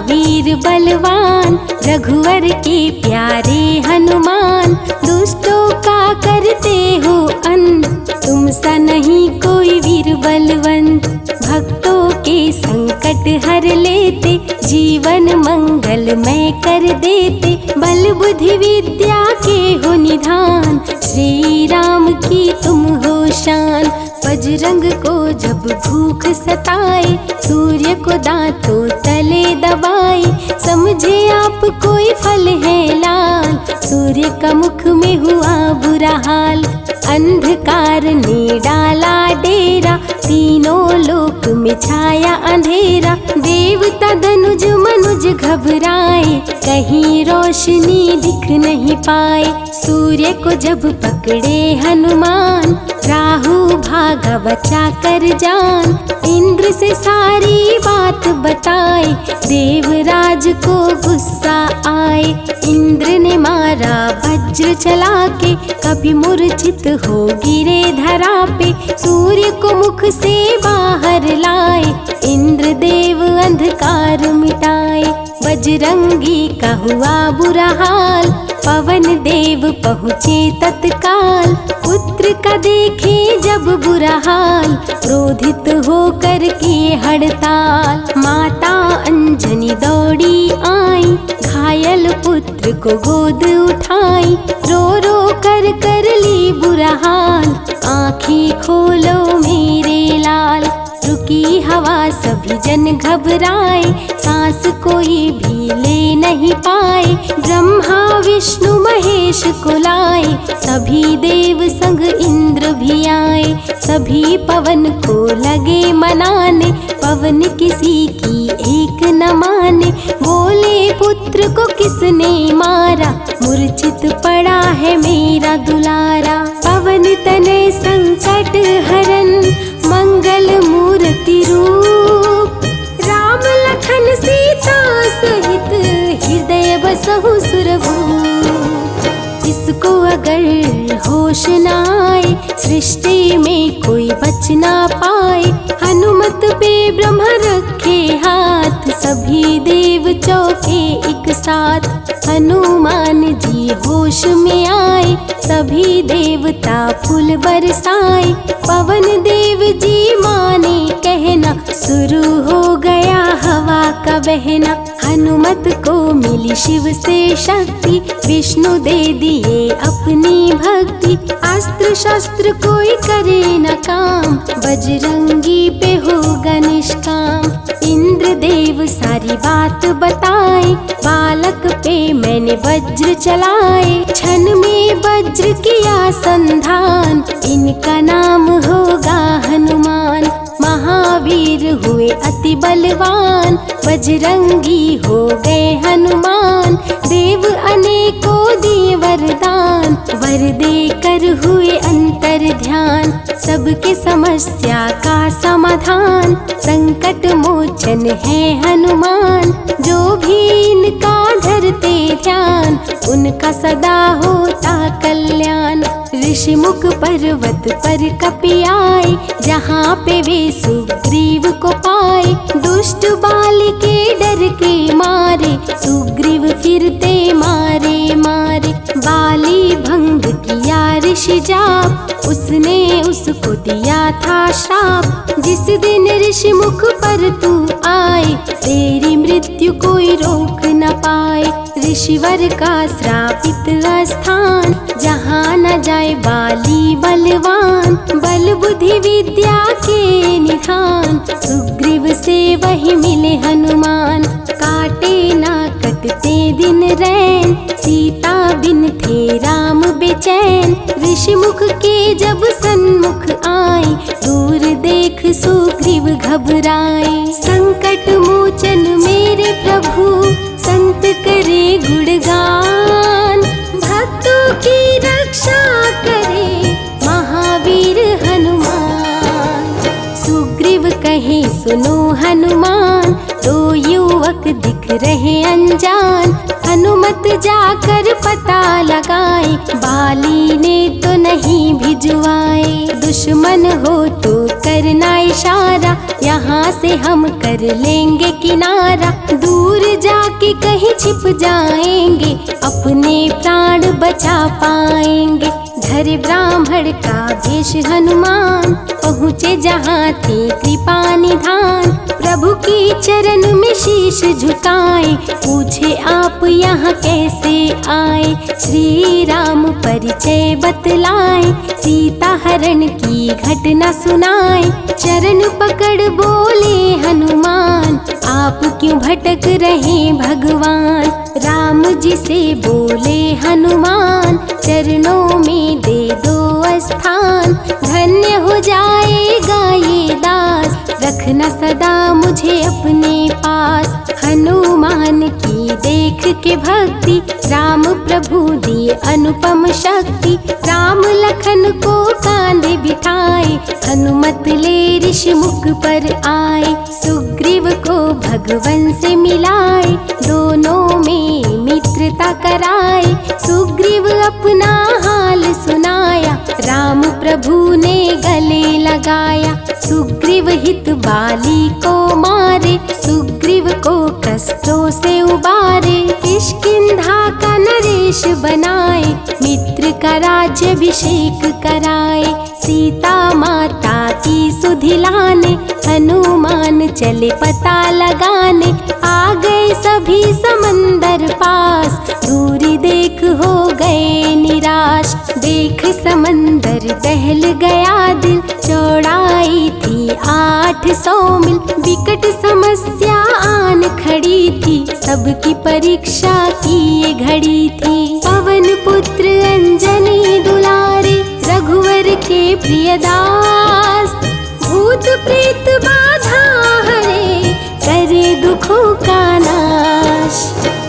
वीर बलवान रघुवर के प्यारे हनुमान, दुष्टों का करते हो अंत, तुम सा नहीं कोई वीर बलवंत। भक्तों के संकट हर लेते, जीवन मंगलमय कर देते, बल बुद्धि विद्या के हो निधान, श्री राम की तुम हो शान। बजरंग को जब भूख सताए, सूर्य को दांतों तले दबाए, समझे आप कोई फल है लाल। सूर्य का मुख में हुआ बुरा हाल, अंधकार ने डाला डेरा, तीनों लोक में छाया अंधेरा। देवता धनुज मनुज घबराए, कहीं रोशनी दिख नहीं पाए। सूर्य को जब पकड़े हनुमान, राहु भागा बचा कर जान। इंद्र से सारी बात बताए, देवराज को गुस्सा आए। इंद्र ने मारा वज्र चला के, कभी मूर्छित हो गिरे धरा पे। सूर्य को मुख से बाहर लाए, इंद्र देव अंधकार मिटाए। बजरंगी का हुआ बुरा हाल, पवन देव पहुँचे तत्काल। पुत्र का देखे जब बुरा हाल, क्रोधित होकर किए हड़ताल। माता अंजनी दौड़ी आई, घायल पुत्र को गोद उठाई। रो रो कर ली बुरा हाल, आँखें खोलो मेरे लाल। रुकी हवा सभी जन घबराए, सांस कोई भी ले नहीं पाए। ब्रह्मा विष्णु महेश को लाए, सभी देव संग इंद्र भी आए। सभी पवन को लगे मनाने, पवन किसी की एक न माने। बोले पुत्र को किसने मारा, मूर्छित पड़ा है मेरा दुलारा। पवन तनय संकट हरन, मंगल मूर्ति रूप। राम लखन सीता सहित, हृदय बसहु सुरभूप। इसको अगर होश न आए, सृष्टि में कोई बच ना पाए। हनुमत पे ब्रह्म रखे हाथ, सभी देव चौके एक साथ। हनुमान जी होश में आए, सभी देवता फूल बरसाए। पवन देव जी माने कहना, शुरू हो गया हवा का बहना। हनुमत को मिली शिव से शक्ति, विष्णु दे दिए अपनी भक्ति। अस्त्र शस्त्र कोई करे न काम, बजरंगी पे होगा निष्काम। इंद्र देव सारी बात बताए, बालक पे मैंने वज्र चलाए। क्षण में वज्र किया संधान, इनका नाम होगा हनुमान। महावीर हुए अति बलवान, बजरंगी हो गए हनुमान। देव अनेकों दिए वरदान, वर देकर हुए अंतर ध्यान। सबके समस्या का समाधान, संकट मोचन है हनुमान। जो भी इनका धरते ध्यान, उनका सदा होता कल्याण। ऋषिमुख पर्वत पर कपि आए, जहाँ पे वे सुग्रीव को पाए। दुष्ट बाल के डर के मारे, सुग्रीव फिरते मारे मारे। बाली भंग किया ऋषि जाप, उसने उसको दिया था श्राप। जिस दिन ऋषि मुख पर तू आए, तेरी मृत्यु कोई रोक न पाए। ऋषिवर का श्रापित स्थान, जहाँ न जाए बाली बलवान। बल बुद्धि विद्या के निधान, सुग्रीव से वही मिले हनुमान। काटे ना कटते दिन रैन, सीता बिन थे राम बेचैन। ऋषि मुख के जब सन्मुख आए, दूर देख सुग्रीव घबराए। संकट मोचन मेरे प्रभु, संत करे गुणगान। भक्तों की रक्षा करे महावीर हनुमान। सुग्रीव कहे सुनो हनुमान, दो युवक दिख रहे अनजान। हनुमत जाकर पता लगाए, बाली ने तो नहीं भिजवाए। दुश्मन हो तो करना इशारा, यहाँ से हम कर लेंगे किनारा। दूर जाके कहीं छिप जाएंगे, अपने प्राण बचा पाएंगे। धरे ब्राह्मण का भेष हनुमान, पहुँचे जहाँ थे कृपा निधान। प्रभु की चरण में शीश शीश झुकाए, पूछे आप यहाँ कैसे आए। श्री राम परिचय बतलाए, सीता हरण की घटना सुनाए। चरण पकड़ बोले हनुमान, आप क्यों भटक रहे भगवान। राम जी से बोले हनुमान, चरणों में दे दो स्थान। धन्य हो जाएगा ये दास, रखना सदा मुझे अपने पास। हनुमान की देख के भक्ति, राम प्रभु दिए अनुपम शक्ति। राम लखन को कांधे बिठाए, हनुमत ले ऋषि मुख पर आए। सुग्रीव को भगवन से मिलाए, दोनों में मित्रता कराए। सुग्रीव अपना हाल सुनाया, राम प्रभु ने गले लगाया। सुग्रीव हित बाली को मारे, सुग्रीव को कष्टों से उबारे। किष्किंधा का नरेश बनाए, मित्र का राज्याभिषेक कराए। सीता माता की सुधि लाने, हनुमान चले पता लगाने। आ गए सभी समंदर पास, दूरी देख हो गए निराश। देख समंदर दहल गया दिल, चौड़ाई थी 800 मील। विकट समस्या आन खड़ी थी, सबकी परीक्षा की ये घड़ी थी। पवन पुत्र अंजनी दुलारे, रघुवर के प्रियदास। भूत प्रेत बाधा हरे, करे दुखों का नाश।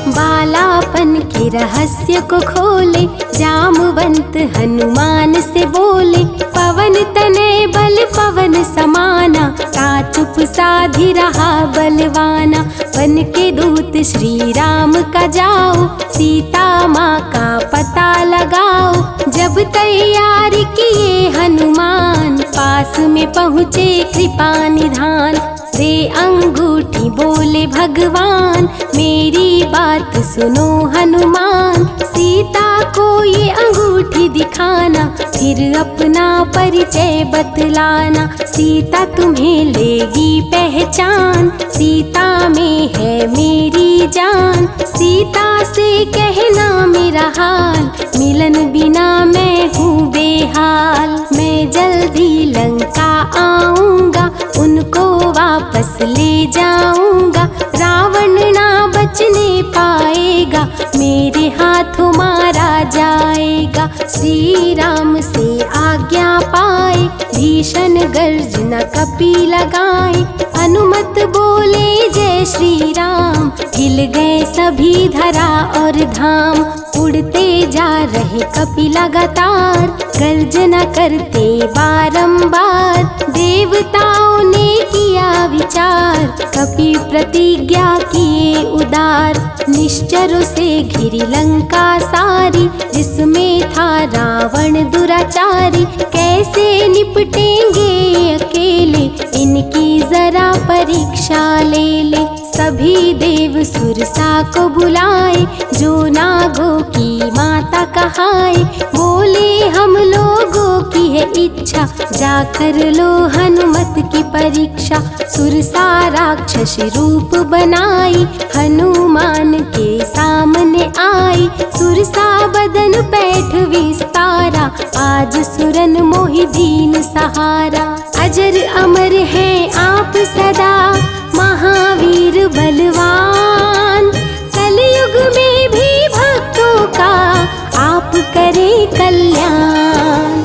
बालापन के रहस्य को खोले, जामवंत हनुमान से बोले। पवन तनय बल पवन समाना, ता चुप साधी रहा बलवाना। बन के दूत श्री राम का जाओ, सीता माँ का पता लगाओ। जब तैयारी किए हनुमान, पास में पहुँचे कृपा निधान। दे अंगूठी बोले भगवान, मेरी बात सुनो हनुमान। सीता को ये अंगूठी दिखाना, फिर अपना परिचय बतलाना। सीता तुम्हें लेगी पहचान, सीता में है मेरी जान। सीता से कहना मेरा हाल, मिलन बिना मैं हूँ बेहाल। मैं जल्दी लंका आऊँगा, उनको वापस ले जाऊंगा। रावण ना बचने पाएगा, मेरे हाथों मारा जाएगा। श्री राम से आज्ञा पाए, भीषण गर्जना कपि लगाए। अनुमत बोले जय श्री राम, हिल गए सभी धरा और धाम। उड़ते जा रहे कपि लगातार, गर्जना करते बारंबार। देवताओं ने किया विचार, कपि प्रतिज्ञा किए उदार। निश्चरों से घिरी लंका सारी, जिसमें था रावण दुराचारी। कैसे निपटेंगे अकेले, इनकी जरा परीक्षा ले ले। सभी देव सुरसा को बुलाए, जो नागों की माता कहाए। बोले हम लोगों की है इच्छा, जाकर लो हनुमत की परीक्षा। सुरसा राक्षस रूप बनाई, हनुमान के सामने आई। सुरसा बदन पैठ विस्तारा, आज सुरन मोहि दीन सहारा। अजर अमर है आप सदा, महावीर बलवान। कलयुग में भी भक्तों का आप करें कल्याण।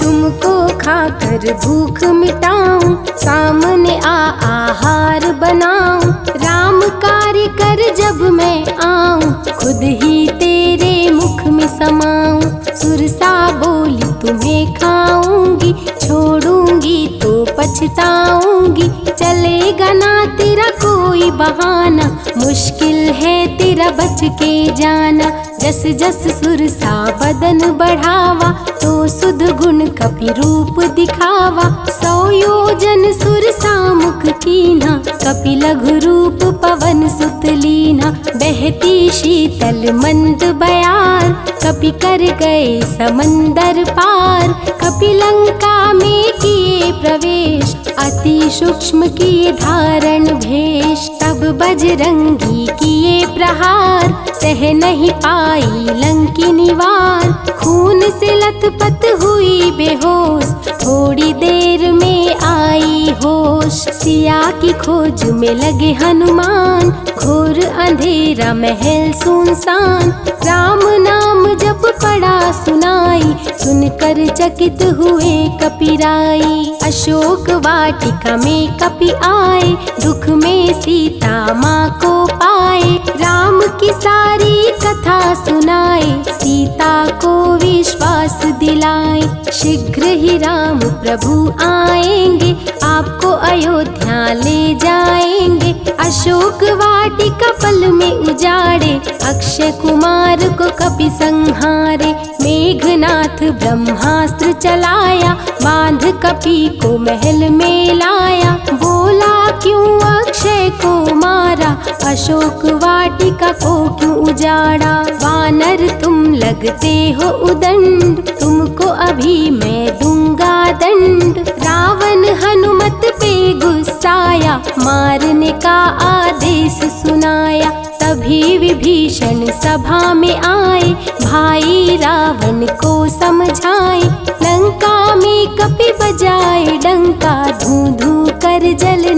तुमको खाकर भूख मिटाऊं, सामने आहार बनाऊं। राम कार्य कर जब मैं आऊं, खुद ही तेरे मुख में समाऊं। सुरसा बोली तुम्हें खाऊंगी, छोड़ूंगी तो पछताऊंगी। चलेगा ना तेरा कोई बहाना, मुश्किल है तेरा बच के जाना। जस जस सुरसा बदन बढ़ावा, तो सुध गुण कपि रूप दिखावा। 100 योजन सुरसा मुख कीन्हा, कपि लघु रूप पवन सुत लीन्हा। बहती शीतल मंद बयार, कपि कर गए समंदर पार। कपि लंका में किए प्रवेश, अति सूक्ष्म किए धारण भेष। तब बजरंगी किए प्रहार, सह नहीं पाई लंकिनी वार। खून से लथपथ हुई बेहोश, थोड़ी देर में आई होश। सिया की खोज में लगे हनुमान, घोर अंधेरा महल सुनसान। राम नाम जप पड़ा सुनाई, सुनकर चकित हुए कपिराई। अशोक वाटिका में कपि आए, दुख में सीता माँ को पाए। राम की सारी कथा सुनाए, सीता को विश्वास दिलाए। शीघ्र ही राम प्रभु आएंगे, आपको अयोध्या ले जाएंगे। अशोक वाटिका पल में उजाड़े, अक्षय कुमार को कपि संहारे। मेघनाथ ब्रह्मास्त्र चलाया, बांध कपि को महल में लाया। बोला क्यों अक्षय को मारा, अशोक वाटिका को क्यों उजाड़ा। वानर तुम लगते हो उदंड, तुमको अभी मैं दूंगा दंड। रावण हनुमत पे गुस्साया, मारने का आदेश सुनाया। तभी विभीषण सभा में आए, भाई रावण को समझाए। लंका में कपि बजाए डंका, धू धू कर जल